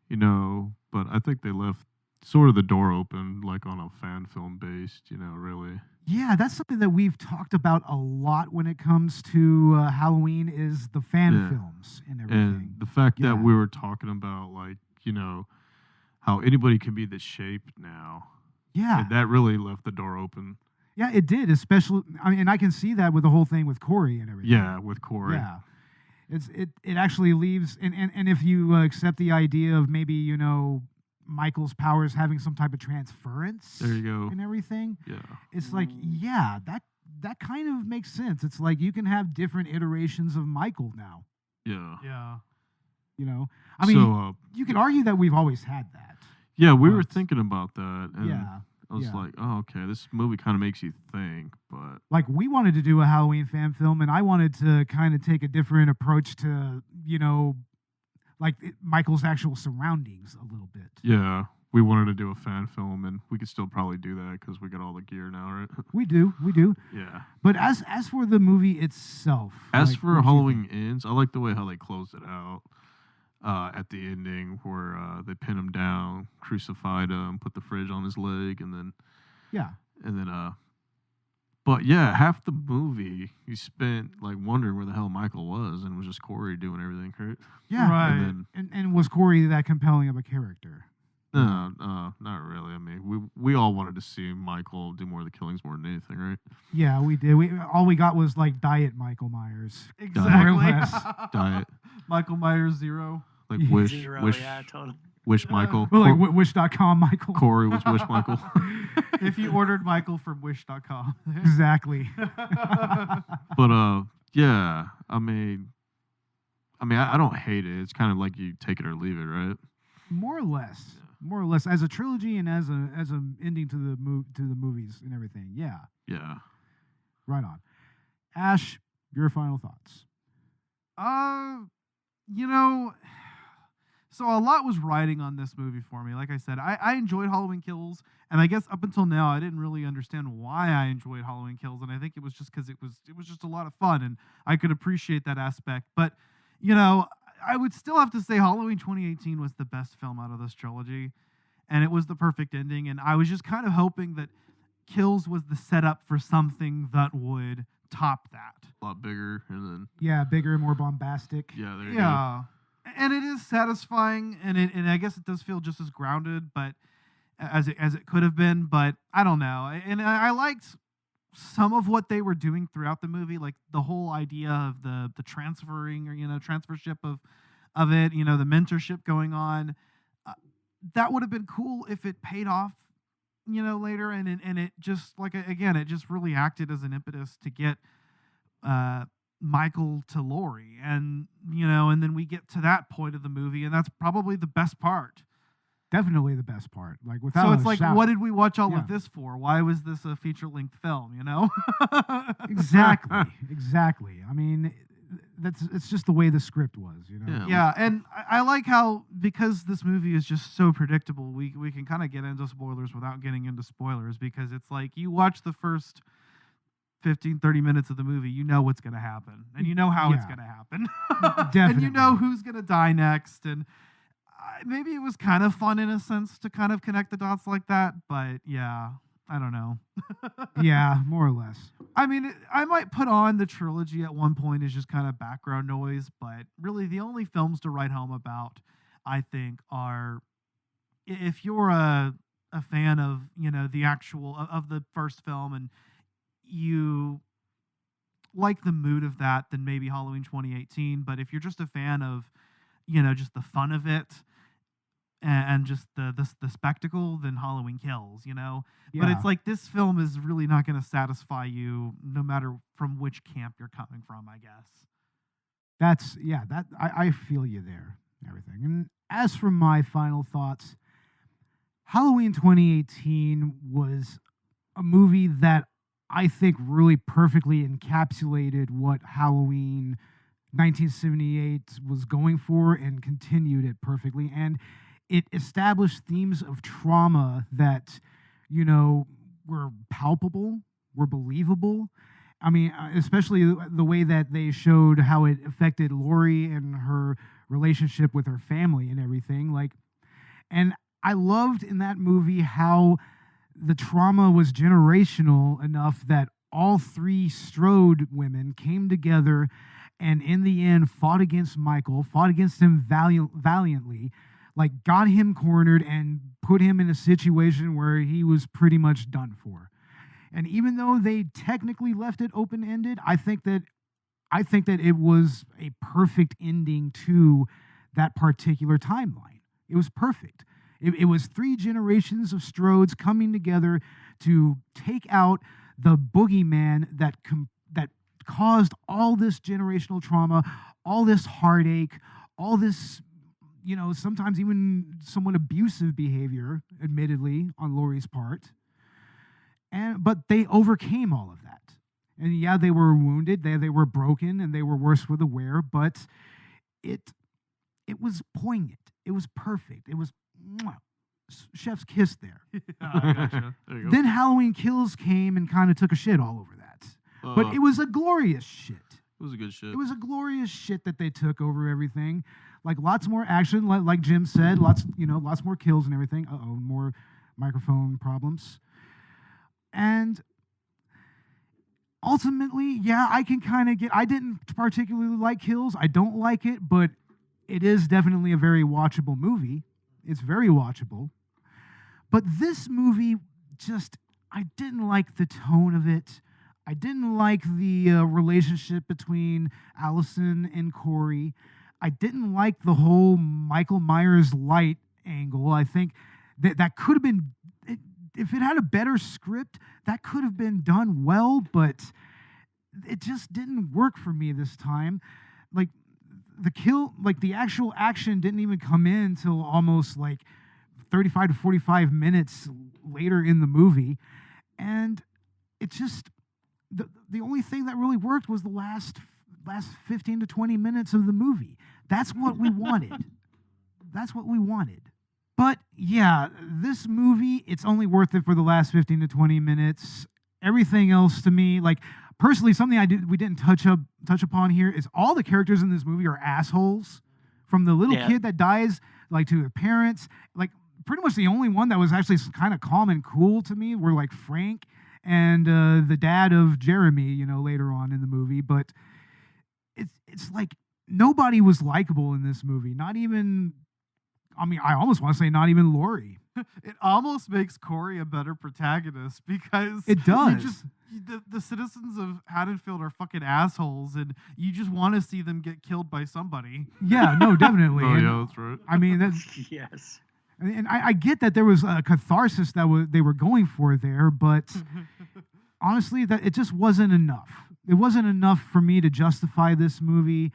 Speaker 5: you know, but I think they left sort of the door open, like on a fan film based, you know, really.
Speaker 4: Yeah, that's something that we've talked about a lot when it comes to Halloween is the fan films and everything.
Speaker 5: And the fact
Speaker 4: Yeah.
Speaker 5: that we were talking about, like, you know, how anybody can be the shape now.
Speaker 4: Yeah.
Speaker 5: And that really left the door open.
Speaker 4: Yeah, it did, especially, I mean, and I can see that with the whole thing with Corey and everything.
Speaker 5: Yeah, with Corey.
Speaker 4: Yeah. It actually leaves, and if you accept the idea of maybe, you know, Michael's powers having some type of transference
Speaker 5: There you go.
Speaker 4: and everything,
Speaker 5: Yeah.
Speaker 4: it's like, yeah, that kind of makes sense. It's like you can have different iterations of Michael now,
Speaker 5: Yeah.
Speaker 7: Yeah.
Speaker 4: you know? I mean,
Speaker 5: So,
Speaker 4: you could argue that we've always had that.
Speaker 5: yeah, we were
Speaker 4: But-
Speaker 5: thinking about that. And
Speaker 4: Yeah.
Speaker 5: I was
Speaker 4: yeah.
Speaker 5: like, oh, okay, this movie kind of makes you think, but
Speaker 4: Like, we wanted to do a Halloween fan film, and I wanted to kind of take a different approach to, you know, like Michael's actual surroundings a little bit.
Speaker 5: yeah, we wanted to do a fan film, and we could still probably do that because we got all the gear now, right?
Speaker 4: We do.
Speaker 5: Yeah.
Speaker 4: But as for the movie itself,
Speaker 5: As
Speaker 4: like,
Speaker 5: for
Speaker 4: what do you
Speaker 5: Halloween
Speaker 4: think?
Speaker 5: Ends, I like the way how they closed it out at the ending where they pin him down, crucified him, put the fridge on his leg, and then
Speaker 4: Yeah.
Speaker 5: but yeah, half the movie you spent like wondering where the hell Michael was, and it was just Corey doing everything, right?
Speaker 4: Yeah.
Speaker 7: Right.
Speaker 5: And then
Speaker 4: And was Corey that compelling of a character?
Speaker 5: no, not really. I mean, we all wanted to see Michael do more of the killings more than anything, right?
Speaker 4: Yeah, we did. All we got was like Diet Michael Myers.
Speaker 7: Exactly.
Speaker 4: More or less.
Speaker 5: Diet.
Speaker 7: Michael Myers 0.
Speaker 5: Like
Speaker 4: Yeah.
Speaker 5: wish,
Speaker 6: Zero,
Speaker 5: wish,
Speaker 6: yeah, totally.
Speaker 5: Wish Michael.
Speaker 4: Well, like wish.com, Michael.
Speaker 5: Corey was Wish Michael.
Speaker 7: If you ordered Michael from Wish.com.
Speaker 4: Exactly.
Speaker 5: But yeah, I mean, I don't hate it. It's kind of like you take it or leave it, right?
Speaker 4: More or less. More or less as a trilogy and as a ending to the movies and everything. Yeah.
Speaker 5: Yeah.
Speaker 4: Right on. Ash, your final thoughts.
Speaker 7: You know, so a lot was riding on this movie for me. Like I said, I enjoyed Halloween Kills, and I guess up until now I didn't really understand why I enjoyed Halloween Kills, and I think it was just because it was just a lot of fun, and I could appreciate that aspect. But you know, I would still have to say Halloween 2018 was the best film out of this trilogy, and it was the perfect ending. And I was just kind of hoping that Kills was the setup for something that would top that.
Speaker 5: A lot bigger, and then
Speaker 4: Yeah, bigger and more bombastic.
Speaker 5: yeah, there you go.
Speaker 7: Yeah, and it is satisfying, and I guess it does feel just as grounded, but as it could have been. But I don't know, and I liked some of what they were doing throughout the movie, like the whole idea of the transferring, or transfership of it, the mentorship going on. That would have been cool if it paid off, later, and it just it just really acted as an impetus to get Michael to Laurie, and then we get to that point of the movie, and that's probably the best part.
Speaker 4: Definitely the best part. Like without
Speaker 7: So it's
Speaker 4: a
Speaker 7: like,
Speaker 4: shout.
Speaker 7: what did we watch all
Speaker 4: Yeah.
Speaker 7: of this for? Why was this a feature-length film?
Speaker 4: Exactly. Exactly. I mean, it's just the way the script was.
Speaker 5: Yeah.
Speaker 7: Yeah, and I like how, because this movie is just so predictable, we can kind of get into spoilers without getting into spoilers, because it's like you watch the first 15, 30 minutes of the movie, you know what's going to happen, and you know how it's
Speaker 4: Yeah.
Speaker 7: going to happen.
Speaker 4: Definitely.
Speaker 7: And you know who's going to die next, and maybe it was kind of fun in a sense to kind of connect the dots like that, but yeah, I don't know.
Speaker 4: Yeah, more or less.
Speaker 7: I mean, I might put on the trilogy at one point as just kind of background noise, but really the only films to write home about, I think, are, if you're a fan of, the actual, of the first film, and you like the mood of that, then maybe Halloween 2018. But if you're just a fan of, just the fun of it, and just the spectacle, then Halloween Kills, But
Speaker 4: Yeah.
Speaker 7: it's like, this film is really not going to satisfy you no matter from which camp you're coming from, I guess.
Speaker 4: I feel you there and everything. And as for my final thoughts, Halloween 2018 was a movie that I think really perfectly encapsulated what Halloween 1978 was going for, and continued it perfectly. And it established themes of trauma that, were palpable, were believable. I mean, especially the way that they showed how it affected Laurie and her relationship with her family and everything. And I loved in that movie how the trauma was generational enough that all three Strode women came together and in the end fought against Michael, fought against him valiantly, got him cornered and put him in a situation where he was pretty much done for. And even though they technically left it open-ended, I think that it was a perfect ending to that particular timeline. It was perfect. It was three generations of Strodes coming together to take out the boogeyman that caused all this generational trauma, all this heartache, all this, sometimes even somewhat abusive behavior, admittedly, on Laurie's part. But they overcame all of that. And yeah, they were wounded, they were broken, and they were worse for the wear, but it was poignant. It was perfect. It was chef's kiss there.
Speaker 7: I gotcha.
Speaker 5: There you go.
Speaker 4: Then Halloween Kills came and kind of took a shit all over that. But it was a glorious shit.
Speaker 5: It was a good shit.
Speaker 4: It was a glorious shit that they took over everything. Lots more action, like Jim said, lots more kills and everything. More microphone problems. And ultimately, yeah, I can kind of I didn't particularly like Kills. I don't like it, but it is definitely a very watchable movie. It's very watchable. But this movie I didn't like the tone of it. I didn't like the relationship between Allison and Corey. I didn't like the whole Michael Myers light angle. I think that could have been, if it had a better script, that could have been done well, but it just didn't work for me this time. Like the actual action didn't even come in until almost like 35 to 45 minutes later in the movie. And it just, the only thing that really worked was the last 15 to 20 minutes of the movie. That's what we wanted. That's what we wanted. But yeah, this movie, it's only worth it for the last 15 to 20 minutes. Everything else to me, like personally, something we didn't touch upon here is all the characters in this movie are assholes. From the little kid that dies, like to the parents, like pretty much the only one that was actually kind of calm and cool to me were like Frank and the dad of Jeremy, later on in the movie. But it's like nobody was likable in this movie. Not even, I almost want to say not even Laurie.
Speaker 7: It almost makes Corey a better protagonist because
Speaker 4: it does.
Speaker 7: The citizens of Haddonfield are fucking assholes, and you just want to see them get killed by somebody.
Speaker 4: Yeah, no, definitely.
Speaker 5: Yeah, that's right.
Speaker 4: I mean, that's
Speaker 6: yes.
Speaker 4: And I get that there was a catharsis that they were going for there, but honestly, that it just wasn't enough. It wasn't enough for me to justify this movie.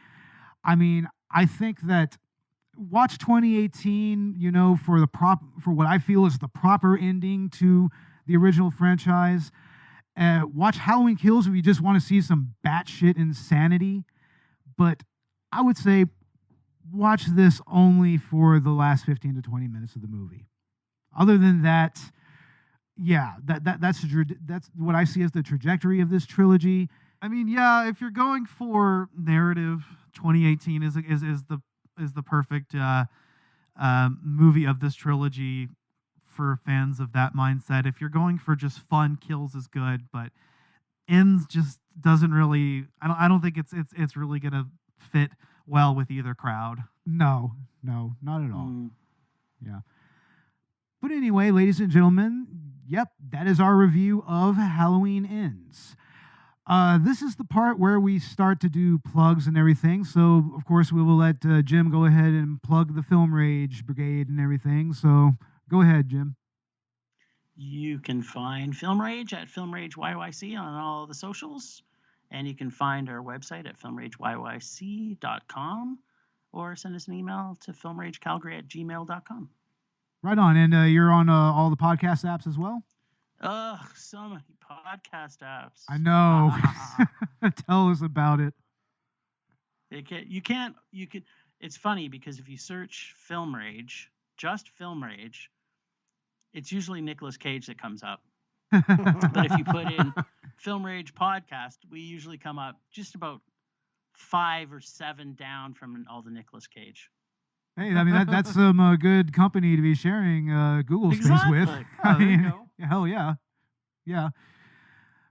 Speaker 4: I mean, I think that watch 2018, for what I feel is the proper ending to the original franchise. Watch Halloween Kills if you just want to see some batshit insanity. But I would say watch this only for the last 15 to 20 minutes of the movie. Other than that, yeah, that's what I see as the trajectory of this trilogy.
Speaker 7: I mean, yeah, if you're going for narrative, 2018 is the perfect movie of this trilogy for fans of that mindset. If you're going for just fun, Kills is good, but Ends just doesn't really. I don't think it's really gonna fit well with either crowd.
Speaker 4: No, not at all. Yeah. But anyway, ladies and gentlemen, yep, that is our review of Halloween Ends. This is the part where we start to do plugs and everything. So, of course, we will let Jim go ahead and plug the Film Rage Brigade and everything. So, go ahead, Jim.
Speaker 6: You can find Film Rage at Film Rage YYC on all the socials. And you can find our website at filmrageyyc.com or send us an email to filmragecalgary@gmail.com.
Speaker 4: Right on. And you're on all the podcast apps as well?
Speaker 6: Ugh, so many podcast apps.
Speaker 4: I know. Tell us about it.
Speaker 6: It's funny because if you search Film Rage, just Film Rage, it's usually Nicolas Cage that comes up. But if you put in Film Rage podcast, we usually come up just about 5 or 7 down from all the Nicolas Cage.
Speaker 4: Hey, I mean that's some good company to be sharing Google space with.
Speaker 6: Oh, there you go.
Speaker 4: Hell yeah, yeah.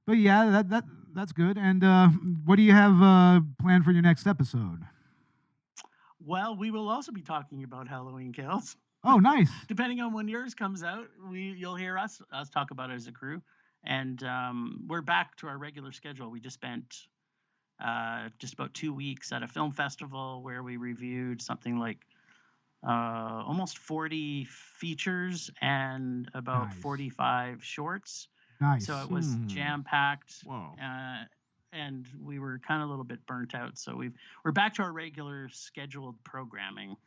Speaker 4: But yeah, that's good. And what do you have planned for your next episode?
Speaker 6: Well, we will also be talking about Halloween Kills.
Speaker 4: Oh, nice.
Speaker 6: Depending on when yours comes out, you'll hear us talk about it as a crew. And we're back to our regular schedule. We just spent just about 2 weeks at a film festival where we reviewed something like almost 40 features and about 45 shorts.
Speaker 4: Nice.
Speaker 6: So it was jam-packed.
Speaker 5: Wow.
Speaker 6: And we were kind of a little bit burnt out. So we're back to our regular scheduled programming,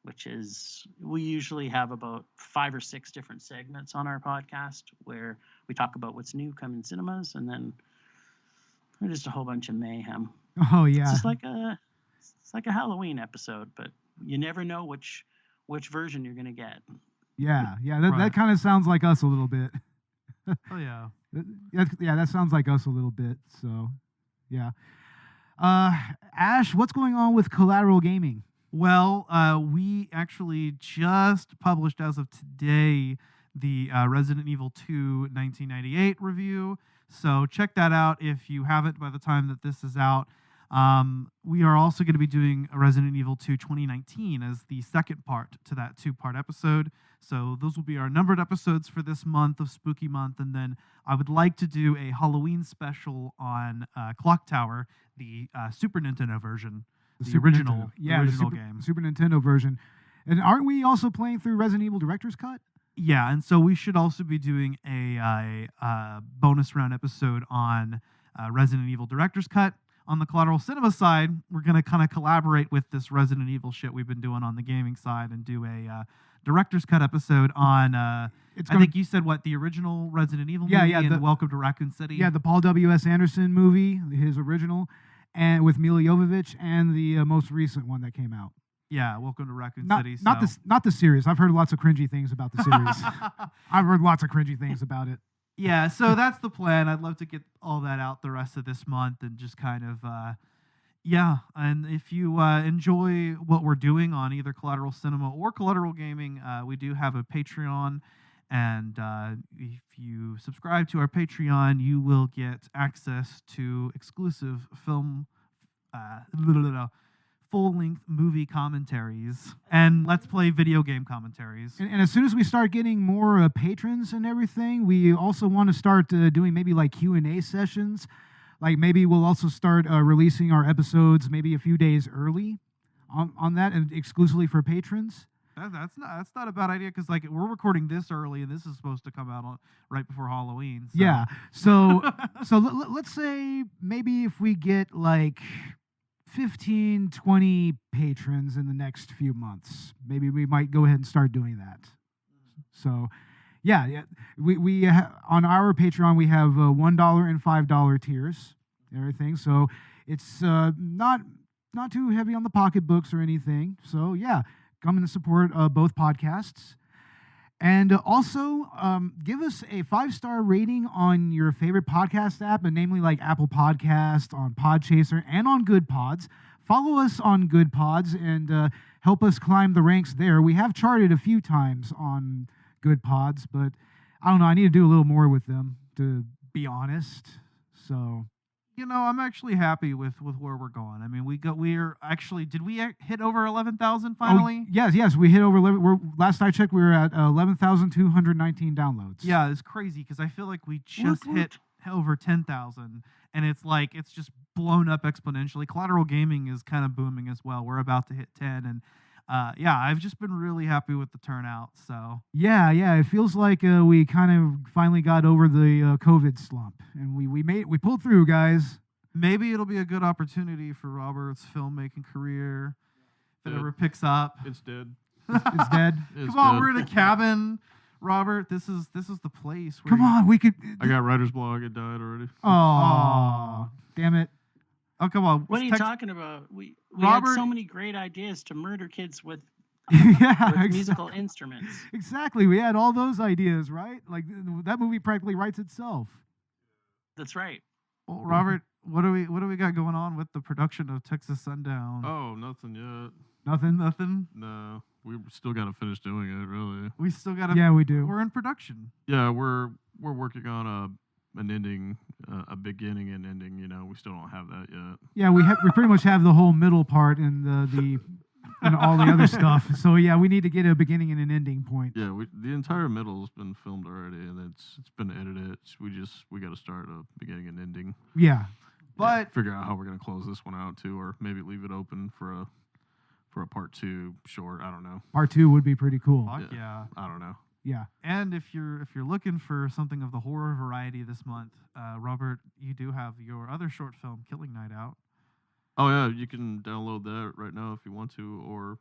Speaker 6: which is we usually have about 5 or 6 different segments on our podcast where we talk about what's new coming in cinemas, and then just a whole bunch of mayhem.
Speaker 4: Oh yeah,
Speaker 6: it's just like a Halloween episode, but you never know which version you're gonna get.
Speaker 4: Yeah, that kind of sounds like us a little bit.
Speaker 7: Oh yeah,
Speaker 4: that sounds like us a little bit. So, yeah. Ash, what's going on with Collateral Gaming?
Speaker 7: Well, we actually just published as of today the Resident Evil 2 1998 review. So check that out if you haven't by the time that this is out. We are also going to be doing a Resident Evil 2 2019 as the second part to that 2-part episode. So those will be our numbered episodes for this month of Spooky Month. And then I would like to do a Halloween special on Clock Tower, the Super Nintendo version. The original game.
Speaker 4: Super Nintendo version. And aren't we also playing through Resident Evil Director's Cut?
Speaker 7: Yeah, and so we should also be doing a bonus round episode on Resident Evil Director's Cut. On the Collateral Cinema side, we're going to kind of collaborate with this Resident Evil shit we've been doing on the gaming side and do a Director's Cut episode on, I think you said, what, the original Resident Evil movie and Welcome to Raccoon City?
Speaker 4: Yeah, the Paul W.S. Anderson movie, his original, and with Mila Jovovich, and the most recent one that came out.
Speaker 7: Yeah, Welcome to Raccoon City.
Speaker 4: Not the series. I've heard lots of cringy things about the series. I've heard lots of cringy things about it.
Speaker 7: Yeah, so that's the plan. I'd love to get all that out the rest of this month and just kind of, and if you enjoy what we're doing on either Collateral Cinema or Collateral Gaming, we do have a Patreon, and if you subscribe to our Patreon, you will get access to exclusive full-length movie commentaries and Let's Play video game commentaries.
Speaker 4: And as soon as we start getting more patrons and everything, we also want to start doing maybe like Q&A sessions. Like maybe we'll also start releasing our episodes maybe a few days early on that, and exclusively for patrons.
Speaker 7: That's not a bad idea, because like we're recording this early and this is supposed to come out right before Halloween. So.
Speaker 4: Yeah. So let's say maybe if we get like 15, 20 patrons in the next few months, maybe we might go ahead and start doing that. So, yeah, we on our Patreon we have $1 and $5 tiers and everything. So it's not too heavy on the pocketbooks or anything. So yeah, come and support both podcasts. And also, give us a 5-star rating on your favorite podcast app, and namely like Apple Podcast, on Podchaser, and on Good Pods. Follow us on Good Pods and help us climb the ranks there. We have charted a few times on Good Pods, but I don't know. I need to do a little more with them, to be honest. So,
Speaker 7: you know, I'm actually happy with where we're going. I mean, we're actually, did we hit over 11,000 finally?
Speaker 4: Oh, yes, we hit over 11. Last I checked, we were at 11,219 downloads.
Speaker 7: Yeah, it's crazy because I feel like we just hit over 10,000, and it's like it's just blown up exponentially. Collateral Gaming is kind of booming as well. We're about to hit 10, and I've just been really happy with the turnout. So
Speaker 4: yeah, it feels like we kind of finally got over the COVID slump, and we pulled through, guys.
Speaker 7: Maybe it'll be a good opportunity for Robert's filmmaking career if it ever picks up.
Speaker 5: It's dead.
Speaker 4: It's dead.
Speaker 7: Come on, we're in a cabin, Robert. This is the place.
Speaker 4: Come on, we could.
Speaker 5: I got writer's block. It died already.
Speaker 4: Oh, damn it.
Speaker 7: Oh, come on.
Speaker 6: What are you talking about? We
Speaker 7: Robert,
Speaker 6: had so many great ideas to murder kids with, musical instruments.
Speaker 4: Exactly. We had all those ideas, right? Like that movie practically writes itself.
Speaker 6: That's right.
Speaker 7: Well, Robert, what do we got going on with the production of Texas Sundown?
Speaker 5: Oh, nothing yet.
Speaker 7: Nothing?
Speaker 5: No. We still got to finish doing it, really.
Speaker 7: We still got to.
Speaker 4: Yeah, we do.
Speaker 7: We're in production.
Speaker 5: Yeah, we're working on an ending, a beginning and ending. You know, we still don't have that yet.
Speaker 4: Yeah, we pretty much have the whole middle part and the and all the other stuff. So yeah, we need to get a beginning and an ending point.
Speaker 5: Yeah, the entire middle has been filmed already, and it's been edited. We got to start a beginning and ending.
Speaker 4: Yeah,
Speaker 7: but
Speaker 5: figure out how we're gonna close this one out too, or maybe leave it open for a part 2 short. I don't know.
Speaker 4: Part 2 would be pretty cool.
Speaker 7: Fuck yeah.
Speaker 5: I don't know.
Speaker 4: Yeah.
Speaker 7: And if you're looking for something of the horror variety this month, Robert, you do have your other short film, Killing Night, out.
Speaker 5: Oh yeah, you can download that right now if you want to, or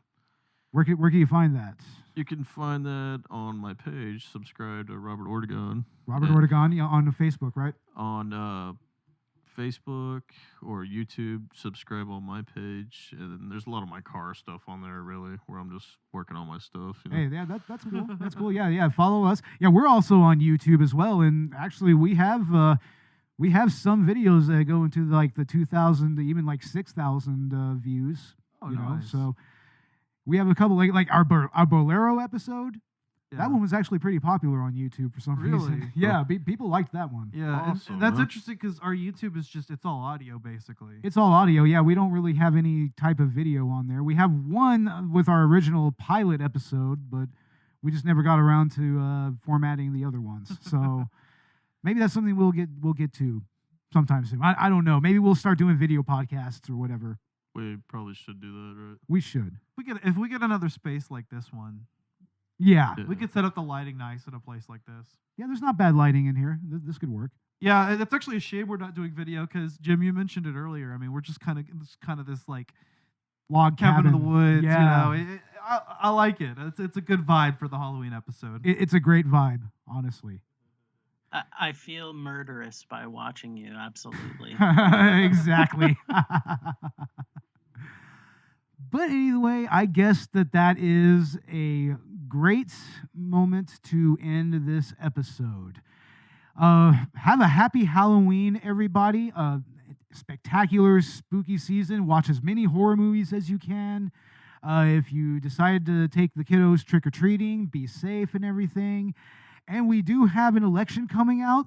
Speaker 4: where can you find that?
Speaker 5: You can find that on my page. Subscribe to Robert Ortegon.
Speaker 4: Robert Ortegon on Facebook, right?
Speaker 5: On Facebook or YouTube, subscribe on my page, and then there's a lot of my car stuff on there, really, where I'm just working on my stuff. You know?
Speaker 4: Hey, yeah, that's cool. That's cool. Yeah. Follow us. Yeah, we're also on YouTube as well, and actually we have some videos that go into like the 2,000 to even like 6,000 views.
Speaker 7: Oh,
Speaker 4: you know,
Speaker 7: nice.
Speaker 4: so we have a couple like our Bolero episode.
Speaker 7: Yeah.
Speaker 4: That one was actually pretty popular on YouTube for some reason. Yeah, people liked that one.
Speaker 7: Yeah,
Speaker 5: awesome,
Speaker 7: and that's
Speaker 5: huh?
Speaker 7: interesting because our YouTube is it's all audio basically.
Speaker 4: It's all audio. Yeah, we don't really have any type of video on there. We have one with our original pilot episode, but we just never got around to formatting the other ones. So maybe that's something we'll get to sometime soon. I don't know. Maybe we'll start doing video podcasts or whatever.
Speaker 5: We probably should do that, right?
Speaker 4: We should.
Speaker 7: If we get another space like this one,
Speaker 4: Yeah.
Speaker 5: Yeah.
Speaker 7: we could set up the lighting nice in a place like this.
Speaker 4: Yeah, there's not bad lighting in here. This could work.
Speaker 7: Yeah, it's actually a shame we're not doing video because Jim, you mentioned it earlier. I mean, we're just kind of this like
Speaker 4: Log
Speaker 7: cabin in the woods.
Speaker 4: Yeah.
Speaker 7: You know, I like it. It's a good vibe for the Halloween episode.
Speaker 4: It's a great vibe, honestly.
Speaker 6: I feel murderous by watching you. Absolutely.
Speaker 4: Exactly. But anyway, I guess that is a great moment to end this episode. Have a happy Halloween, everybody. Spectacular, spooky season. Watch as many horror movies as you can. If you decide to take the kiddos trick-or-treating, be safe and everything. And we do have an election coming up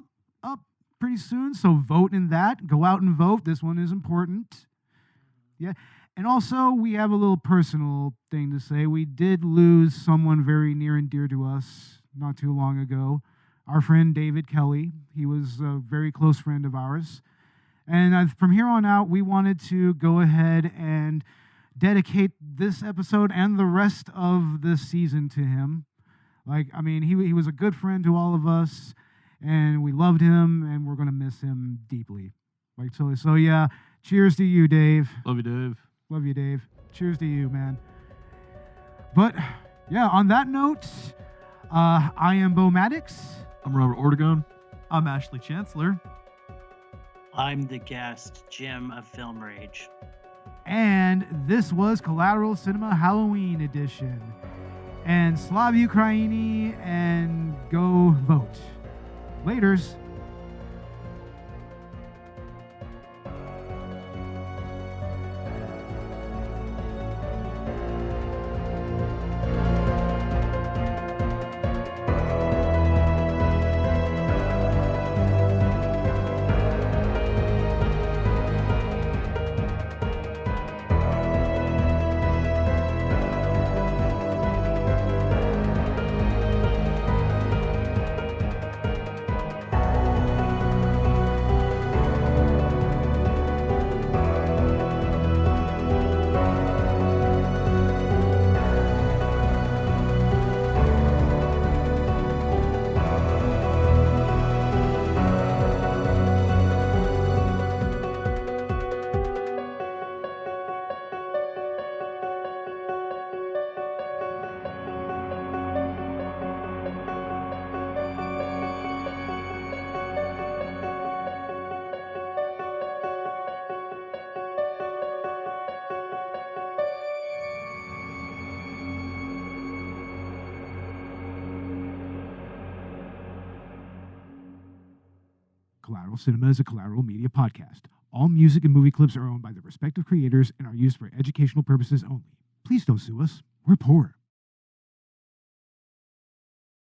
Speaker 4: pretty soon, so vote in that. Go out and vote. This one is important. Yeah. And also, we have a little personal thing to say. We did lose someone very near and dear to us not too long ago. Our friend David Kelly. He was a very close friend of ours. And from here on out, we wanted to go ahead and dedicate this episode and the rest of this season to him. Like, I mean, he was a good friend to all of us, and we loved him, and we're going to miss him deeply. Like, so yeah, cheers to you, Dave.
Speaker 5: Love you, Dave.
Speaker 4: Love you, Dave. Cheers to you, man. But, yeah, on that note, I am Beau Maddox.
Speaker 5: I'm Robert Ortegon.
Speaker 7: I'm Ashley Chancellor.
Speaker 6: I'm the guest, Jim of Film Rage.
Speaker 4: And this was Collateral Cinema Halloween Edition. And Slav Ukraini, and go vote. Laters. Collateral Cinema is a Collateral Media podcast. All music and movie clips are owned by their respective creators and are used for educational purposes only. Please don't sue us. We're poor.